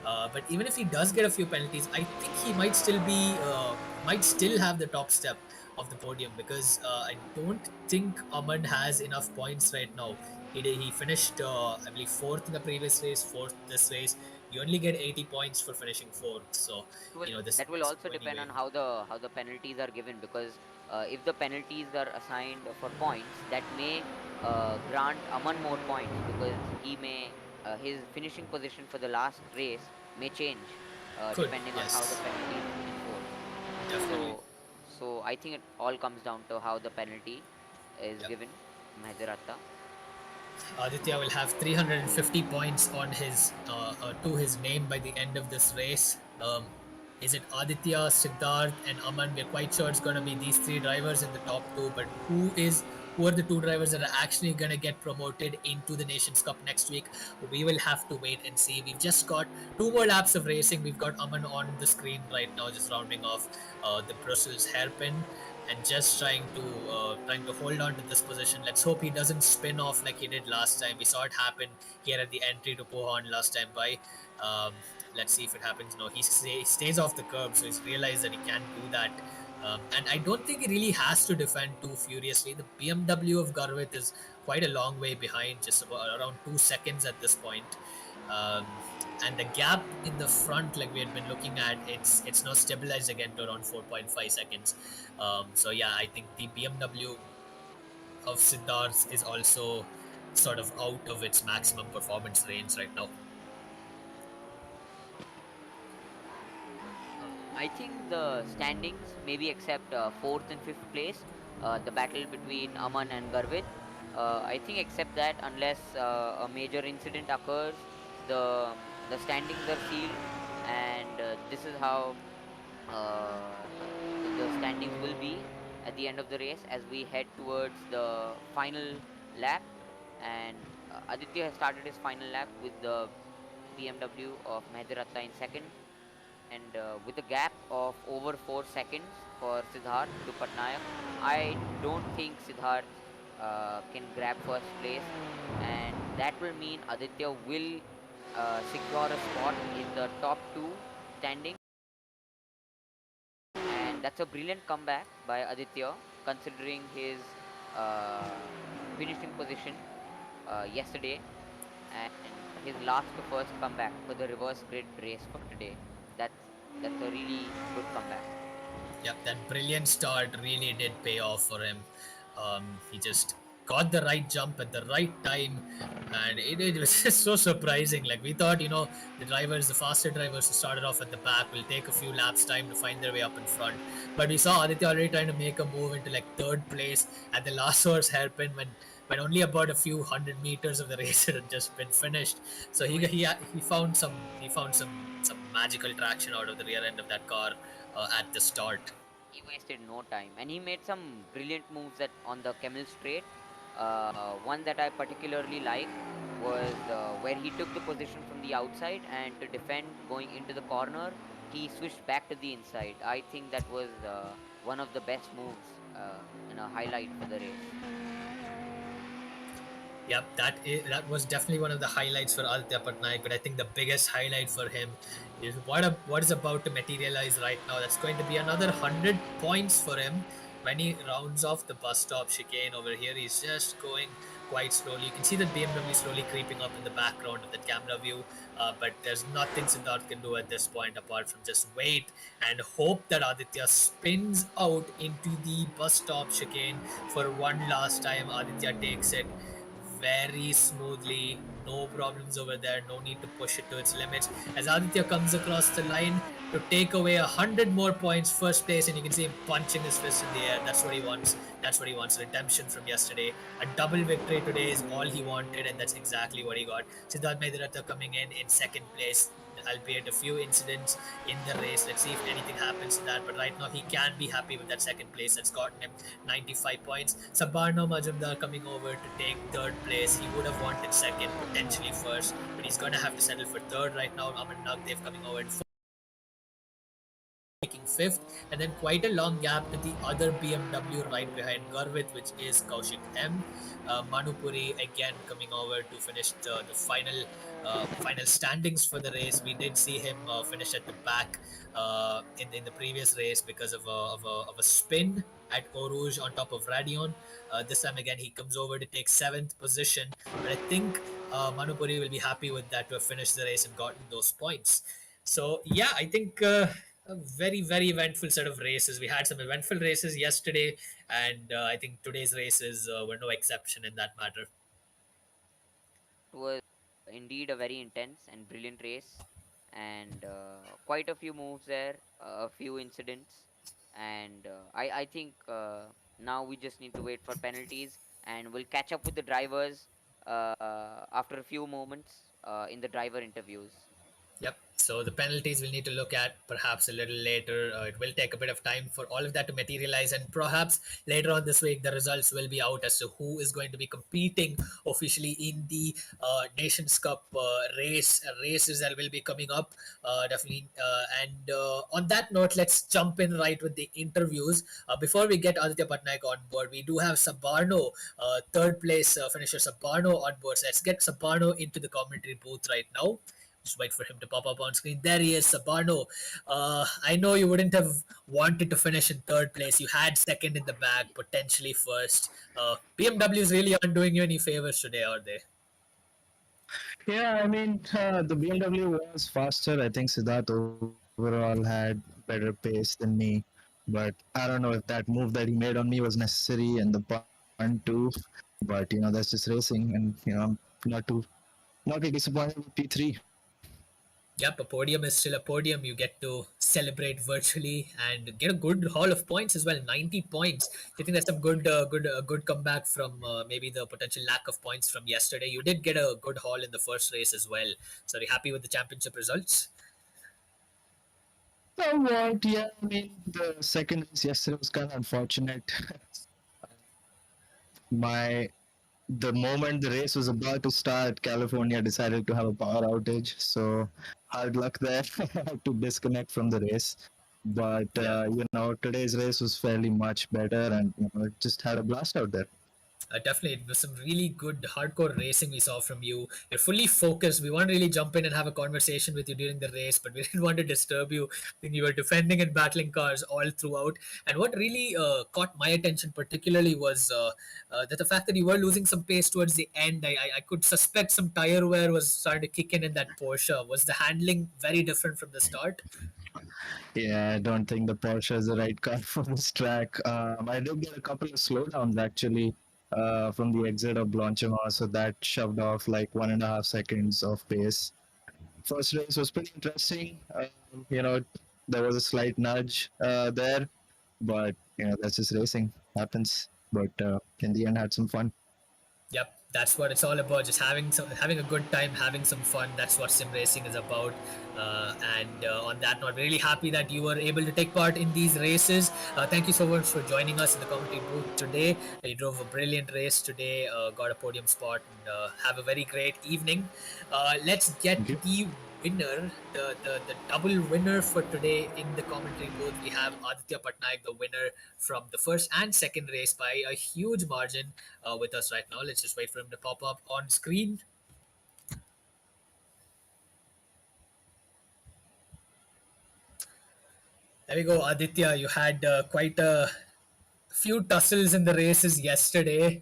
But even if he does get a few penalties, I think he might still have the top step of the podium, because I don't think Aman has enough points right now. He finished, I believe, fourth in the previous race, fourth this race. You only get 80 points for finishing fourth. So this That will doesn't also go depend anywhere. on how the penalties are given, because if the penalties are assigned for points, that may grant Aman more points, because he may his finishing position for the last race may change Could, depending on how the yes, penalty is enforced. definitely. So I think it all comes down to how the penalty is Yep. given. Medharata. Aditya will have 350 points on his to his name by the end of this race. Is it Aditya, Siddharth, and Aman? We're quite sure it's going to be these three drivers in the top two. But who are the two drivers that are actually going to get promoted into the Nations Cup next week? We will have to wait and see. We've just got two more laps of racing. We've got Aman on the screen right now, just rounding off the Brussels hairpin and just trying to hold on to this position. Let's hope he doesn't spin off like he did last time. We saw it happen here at the entry to Pohon last time by. Um, let's see if it happens. No, he stays off the curb, so he's realized that he can't do that. And I don't think he really has to defend too furiously. The BMW of Garwith is quite a long way behind, just about around 2 seconds at this point. Um, and the gap in the front, like we had been looking at, it's now stabilized again to around 4.5 seconds. So yeah, I think the BMW of Siddharth is also sort of out of its maximum performance range right now. I think the standings, maybe except fourth and fifth place, the battle between Aman and Garvit. I think except that, unless a major incident occurs, the standings are sealed, and this is how the standings will be at the end of the race as we head towards the final lap. And Aditya has started his final lap with the BMW of Medharata in second, and with a gap of over 4 seconds for Siddharth to Patnaik. I don't think Siddharth can grab first place, and that will mean Aditya will secure a spot in the top two standing. And that's a brilliant comeback by Aditya, considering his uh, finishing position yesterday, and his last to first comeback for the reverse grid race for today. That's that's a really good comeback. Yep, that brilliant start really did pay off for him. He just got the right jump at the right time, and it was just so surprising. Like we thought, the faster drivers who started off at the back will take a few laps time to find their way up in front. But we saw Aditya already trying to make a move into like third place at the last horse hairpin when only about a few hundred meters of the race had just been finished. So he found some magical traction out of the rear end of that car at the start. He wasted no time, and he made some brilliant moves that on the Camel Straight. One that I particularly liked was where he took the position from the outside, and to defend going into the corner, he switched back to the inside. I think that was one of the best moves and a highlight for the race. Yep, that was definitely one of the highlights for Aditya Patnaik. But I think the biggest highlight for him is what is about to materialize right now. That's going to be another 100 points for him when he rounds off the bus stop chicane over here. He's just going quite slowly. You can see that BMW slowly creeping up in the background of the camera view, but there's nothing Siddharth can do at this point apart from just wait and hope that Aditya spins out into the bus stop chicane for one last time. Aditya takes it very smoothly, no problems over there, no need to push it to its limits. As Aditya comes across the line to take away 100 more points, first place, and you can see him punching his fist in the air. That's what he wants. That's what he wants. Redemption from yesterday. A double victory today is all he wanted, and that's exactly what he got. Siddharth Medharata coming in second place, albeit a few incidents in the race. Let's see if anything happens to that. But right now, he can be happy with that second place. That's gotten him 95 points. Sabarno Majumdar coming over to take third place. He would have wanted second, potentially first, but he's going to have to settle for third right now. Aman Nagdev coming over in taking fifth, and then quite a long gap to the other BMW right behind Garwith, which is Kaushik M. Manupuri again coming over to finish the final standings for the race. We did see him finish at the back in the previous race because of a spin at Eau Rouge on top of Radion. This time again, he comes over to take seventh position, but I think Manupuri will be happy with that to have finished the race and gotten those points. So yeah, I think a very eventful set of races. We had some eventful races yesterday, and I think today's races were no exception in that matter. It was indeed a very intense and brilliant race, and quite a few moves there, a few incidents, and I think now we just need to wait for penalties, and we'll catch up with the drivers after a few moments in the driver interviews. Yep. So the penalties we'll need to look at perhaps a little later. It will take a bit of time for all of that to materialize, and perhaps later on this week the results will be out as to who is going to be competing officially in the Nations Cup races that will be coming up. Definitely. And on that note, let's jump in right with the interviews. Before we get Aditya Patnaik on board, we do have Sabarno, third place finisher Sabarno on board. So let's get Sabarno into the commentary booth right now. Just wait for him to pop up on screen. There he is, Sabarno. I know you wouldn't have wanted to finish in third place. You had second in the bag, potentially first. BMWs really aren't doing you any favors today, are they? Yeah, I mean, the BMW was faster. I think Siddharth overall had better pace than me. But I don't know if that move that he made on me was necessary and the punt too. But, that's just racing. And, I'm not too disappointed with P3. Yep, a podium is still a podium. You get to celebrate virtually and get a good haul of points as well. 90 points. Do you think that's some good comeback from maybe the potential lack of points from yesterday? You did get a good haul in the first race as well. So are you happy with the championship results? Somewhat, yeah. I mean, the second race yesterday was kind of unfortunate. My The moment the race was about to start, California decided to have a power outage. So hard luck there. I had to disconnect from the race. But Yeah. today's race was fairly much better, and just had a blast out there. Definitely, it was some really good hardcore racing we saw from you. You're fully focused. We want to really jump in and have a conversation with you during the race, but we didn't want to disturb you. I think you were defending and battling cars all throughout. And what really caught my attention particularly was that the fact that you were losing some pace towards the end. I could suspect some tire wear was starting to kick in that Porsche. Was the handling very different from the start? Yeah, I don't think the Porsche is the right car for this track. I did get a couple of slowdowns actually from the exit of Blanchimont, so that shoved off like 1.5 seconds of pace. First race was pretty interesting. There was a slight nudge there, but that's just racing. Happens. But in the end, had some fun. Yep, that's what it's all about. Just having a good time, having some fun. That's what sim racing is about. And on that note, really happy that you were able to take part in these races. Thank you so much for joining us in the commentary booth today. You drove a brilliant race today, got a podium spot, and have a very great evening. Let's get Thank you. the winner, the double winner for today in the commentary booth. We have Aditya Patnaik, the winner from the first and second race by a huge margin, with us right now. Let's just wait for him to pop up on screen. There we go, Aditya. You had quite a few tussles in the races yesterday.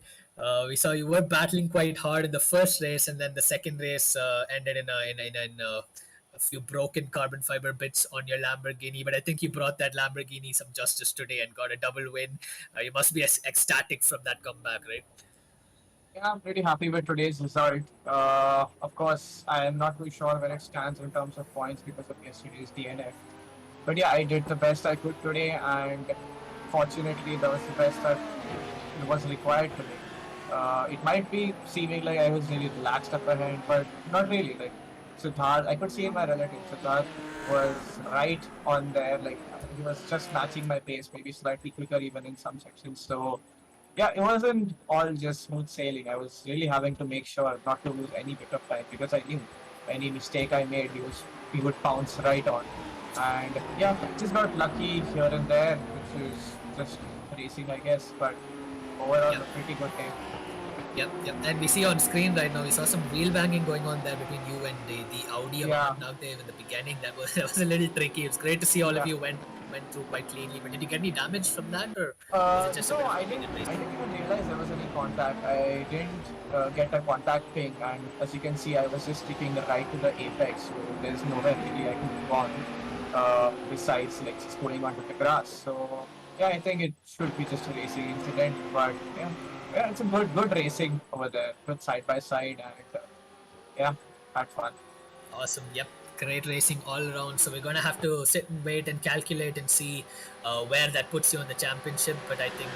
We saw you were battling quite hard in the first race, and then the second race ended in a few broken carbon fiber bits on your Lamborghini. But I think you brought that Lamborghini some justice today and got a double win. You must be ecstatic from that comeback, right? Yeah, I'm pretty happy with today's result. Of course, I am not too sure where it stands in terms of points because of yesterday's DNF. But yeah, I did the best I could today, and fortunately, that was the best that was required today. It might be seeming like I was really relaxed up ahead, but not really. Like Siddharth, I could see in my relative, Siddharth was right on there. Like he was just matching my pace, maybe slightly quicker even in some sections. So yeah, it wasn't all just smooth sailing. I was really having to make sure not to lose any bit of time because I knew any mistake I made, he would pounce right on. And yeah, I just got lucky here and there, which is just racing, I guess. But overall, Yeah. a pretty good day. Yep, yep. And we see on screen right now, we saw some wheel banging going on there between you and the Audi of Yeah, Nagdev in the beginning. That was a little tricky. It's great to see all of yeah. you went through quite cleanly. But did you get any damage from that, or was it just a No, bit of I clean didn't. race? I didn't even realize there was any contact. I didn't get a contact ping, and as you can see, I was just sticking right to the apex, so there's nowhere really I can move on besides like just going onto the grass. So yeah, I think it should be just a racing incident, but yeah, it's a good racing over there, good side by side, and yeah, had fun. Awesome. Yep. Great racing all around. So we're gonna have to sit and wait and calculate and see where that puts you in the championship. But I think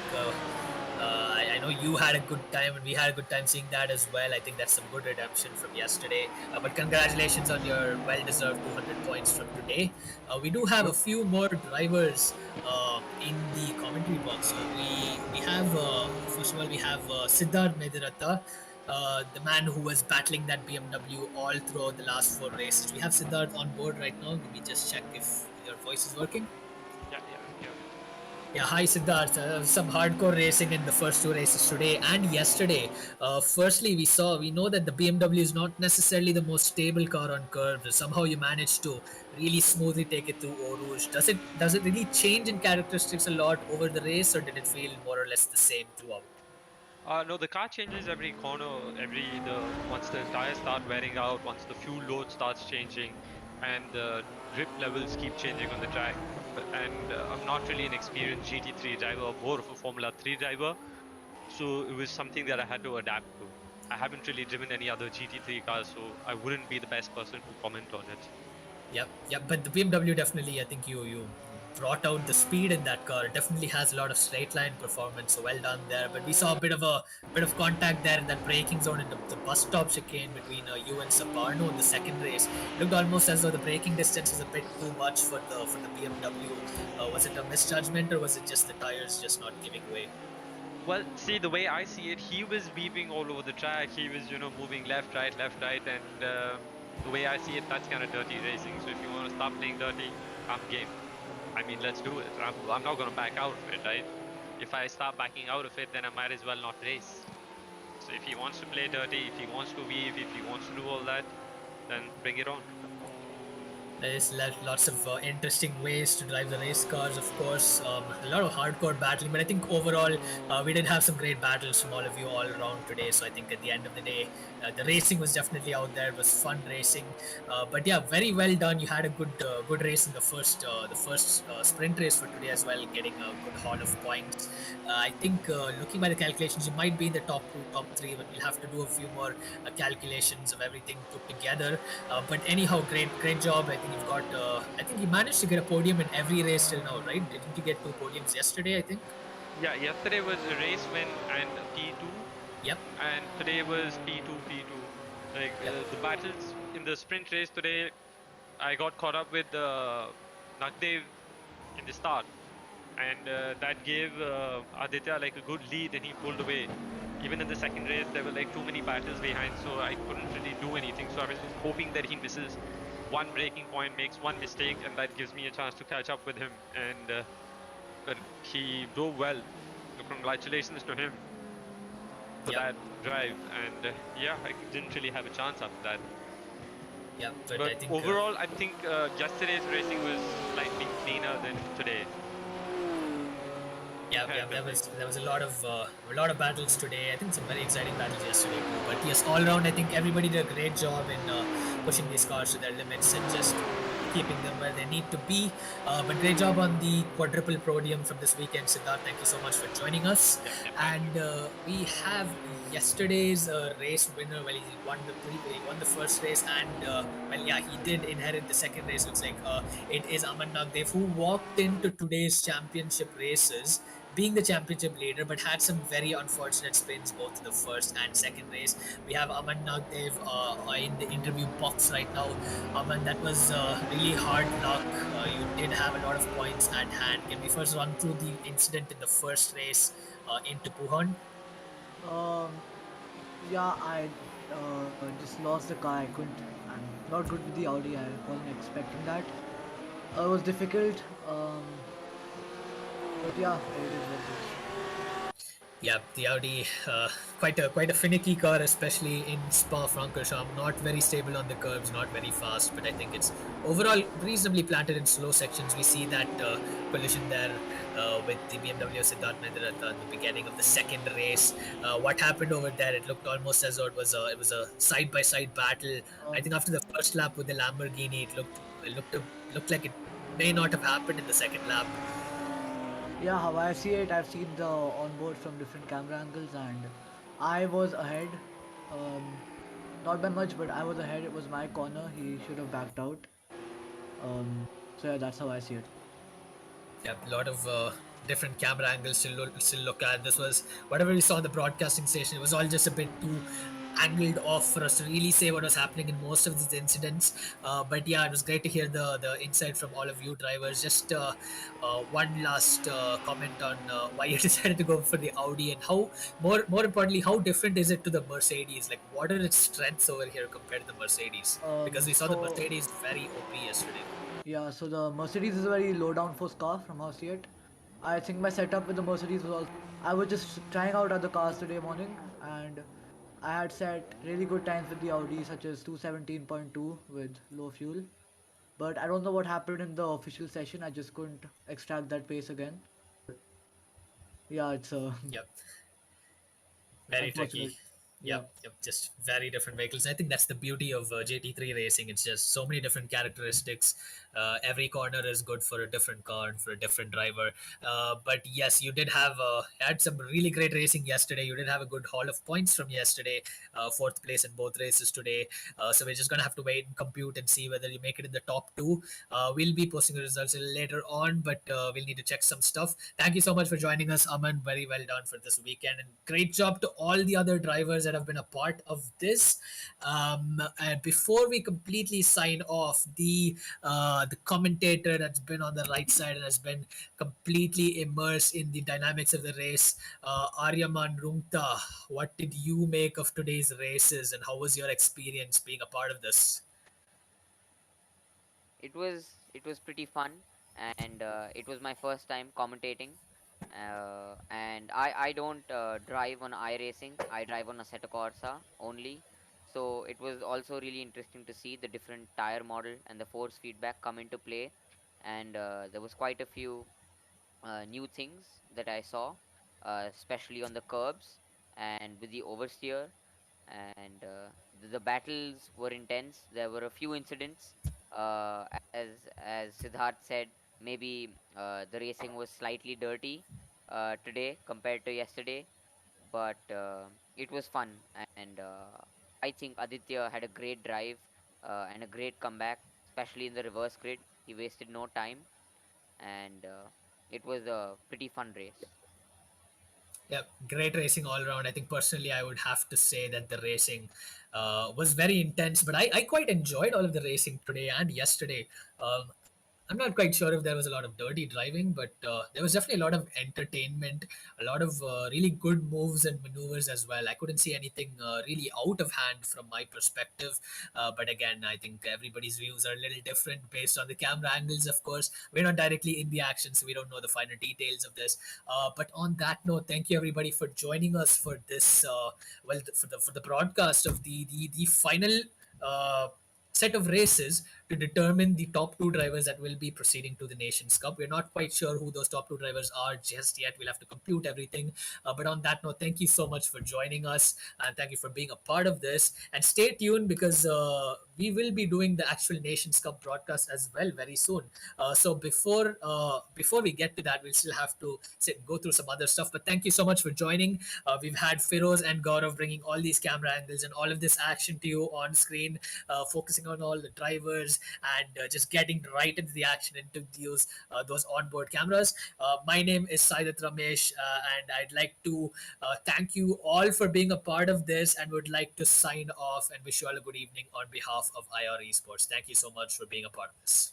I know you had a good time and we had a good time seeing that as well. I think that's some good redemption from yesterday. But congratulations on your well-deserved 200 points from today. We do have a few more drivers in the commentary box. So we have first of all we have Siddharth Medharata, the man who was battling that BMW all throughout the last four races. We have Siddharth on board right now. Let me just check if your voice is working. Yeah, yeah, yeah. Yeah, hi Siddharth. Some hardcore racing in the first two races today and yesterday. Firstly, we know that the BMW is not necessarily the most stable car on curves. Somehow you managed to really smoothly take it through Eau Rouge. Does it really change in characteristics a lot over the race, or did it feel more or less the same throughout? No, the car changes every corner, once the tires start wearing out, once the fuel load starts changing, and the grip levels keep changing on the track. And I'm not really an experienced GT3 driver, more of a Formula 3 driver, so it was something that I had to adapt to. I haven't really driven any other GT3 cars, so I wouldn't be the best person to comment on it. Yep, yep. But the BMW definitely, I think you brought out the speed in that car. It definitely has a lot of straight line performance. So well done there. But we saw a bit of contact there in that braking zone in the bus stop chicane between you and Saparno in the second race. It looked almost as though the braking distance was a bit too much for the BMW. Was it a misjudgment, or was it just the tires just not giving way? Well, see, the way I see it, he was weaving all over the track. He was, moving left, right, and the way I see it, that's kind of dirty racing. So if you want to start playing dirty, I'm game. I mean, let's do it. I'm not going to back out of it, right? If I start backing out of it, then I might as well not race. So if he wants to play dirty, if he wants to weave, if he wants to do all that, then bring it on. There's lots of interesting ways to drive the race cars, of course. A lot of hardcore battling, but I think overall we did have some great battles from all of you all around today. So I think at the end of the day, the racing was definitely out there. It was fun racing, but yeah, very well done. You had a good race in the first sprint race for today as well, getting a good haul of points. I think looking by the calculations, you might be in the top two, top three, but we'll have to do a few more calculations of everything put together. But anyhow, great job. I think you've got. I think you managed to get a podium in every race till now, right? Didn't you get two podiums yesterday? I think. Yeah, yesterday was a race win and P2, Yep. and today was P2, P2. Like Yep. the battles in the sprint race today, I got caught up with Nagdev in the start, and that gave Aditya like a good lead, and he pulled away. Even in the second race, there were like too many battles behind, so I couldn't really do anything. So I was just hoping that he misses one braking point, makes one mistake, and that gives me a chance to catch up with him. And but he drove well. So congratulations to him for Yep. that drive. And yeah, I didn't really have a chance after that. Yep. But But I think overall, I think yesterday's racing was slightly cleaner than today. Yeah, yeah, there was a lot of battles today. I think some very exciting battles yesterday too. But yes, all around, I think everybody did a great job in pushing these cars to their limits and just keeping them where they need to be. But great job on the quadruple podium from this weekend, Siddharth. Thank you so much for joining us. Yep, yep, thank you. And we have yesterday's race winner. Well, he won the first race, and well, yeah, he did inherit the second race. Looks like it is Aman Nagdev, who walked into today's championship races being the championship leader, but had some very unfortunate spins both in the first and second race. We have Aman Nagdev in the interview box right now. Aman, that was really hard luck. You did have a lot of points at hand. Can we first run through the incident in the first race into Puhan? Um, yeah, I just lost the car. I couldn't. I'm not good with the Audi. I wasn't expecting that. It was difficult. But yeah, it is what it is. Yeah, the Audi, quite a finicky car, especially in Spa-Francorchamps. Not very stable on the curbs, not very fast, but I think it's overall reasonably planted in slow sections. We see that collision there with the BMW Siddharth Medharata at the beginning of the second race. What happened over there? It looked almost as though it was a side by side battle. I think Um, after the first lap with the Lamborghini, it looked like it may not have happened in the second lap. yeah, how I see it, I've seen the onboard from different camera angles, and I was ahead. Um, Not by much, but I was ahead. It was my corner. He should have backed out. So yeah, that's how I see it. Yeah, a lot of different camera angles to look at. This was whatever we saw on the broadcasting station. It was all just a bit too angled off for us to really say what was happening in most of these incidents. But yeah, it was great to hear the insight from all of you drivers. Just one last comment on why you decided to go for the Audi and how more importantly, how different is it to the Mercedes? Like, what are its strengths over here compared to the Mercedes? Because we saw the So Mercedes very OP yesterday. yeah, so the Mercedes is a very low downforce car from how I see it. I think my setup with the Mercedes was also I was just trying out other cars today morning, and I had set really good times with the Audi, such as 217.2 with low fuel. But I don't know what happened in the official session. I just couldn't extract that pace again. Yeah, it's Yep. Very tricky. unfortunate. Yeah. Yep, just very different vehicles. I think that's the beauty of GT3 racing. It's just so many different characteristics. Every corner is good for a different car and for a different driver. But yes, you did have had some really great racing yesterday. You did have a good haul of points from yesterday. Fourth place in both races today. So we're just gonna have to wait and compute and see whether you make it in the top two. We'll be posting the results a little later on, but we'll need to check some stuff. Thank you so much for joining us, Aman. Very well done for this weekend, and great job to all the other drivers that have been a part of this. And before we completely sign off, the commentator that's been on the right side and has been completely immersed in the dynamics of the race, Aryaman Rungta. What did you make of today's races, and how was your experience being a part of this? It was pretty fun, and it was my first time commentating. And I don't drive on iRacing. I drive on a Assetto Corsa only. So it was also really interesting to see the different tire model and the force feedback come into play. And there was quite a few new things that I saw, especially on the curbs and with the oversteer. And the battles were intense. There were a few incidents. As Siddharth said, maybe the racing was slightly dirty today compared to yesterday, but it was fun. And I think Aditya had a great drive and a great comeback, especially in the reverse grid. He wasted no time, and it was a pretty fun race. Yeah, great racing all around. I think personally, I would have to say that the racing was very intense, but I quite enjoyed all of the racing today and yesterday. Um, I'm not quite sure if there was a lot of dirty driving, but there was definitely a lot of entertainment, a lot of really good moves and maneuvers as well. I couldn't see anything really out of hand from my perspective. But again, I think everybody's views are a little different based on the camera angles, of course. We're not directly in the action, so we don't know the finer details of this. But on that note, thank you everybody for joining us for this, for the broadcast of the final. Uh, Set of races. to determine the top two drivers that will be proceeding to the Nations Cup. We're not quite sure who those top two drivers are just yet. We'll have to compute everything. But on that note, thank you so much for joining us, and thank you for being a part of this. And stay tuned, because we will be doing the actual Nations Cup broadcast as well very soon. So before we get to that, we'll still have to sit and go through some other stuff. But thank you so much for joining. We've had Firoz and Gaurav bringing all these camera angles and all of this action to you on screen, focusing on all the drivers and just getting right into the action, into those onboard cameras. My name is Siddharth Ramesh, and I'd like to thank you all for being a part of this, and would like to sign off and wish you all a good evening on behalf of IR Esports. Thank you so much for being a part of this.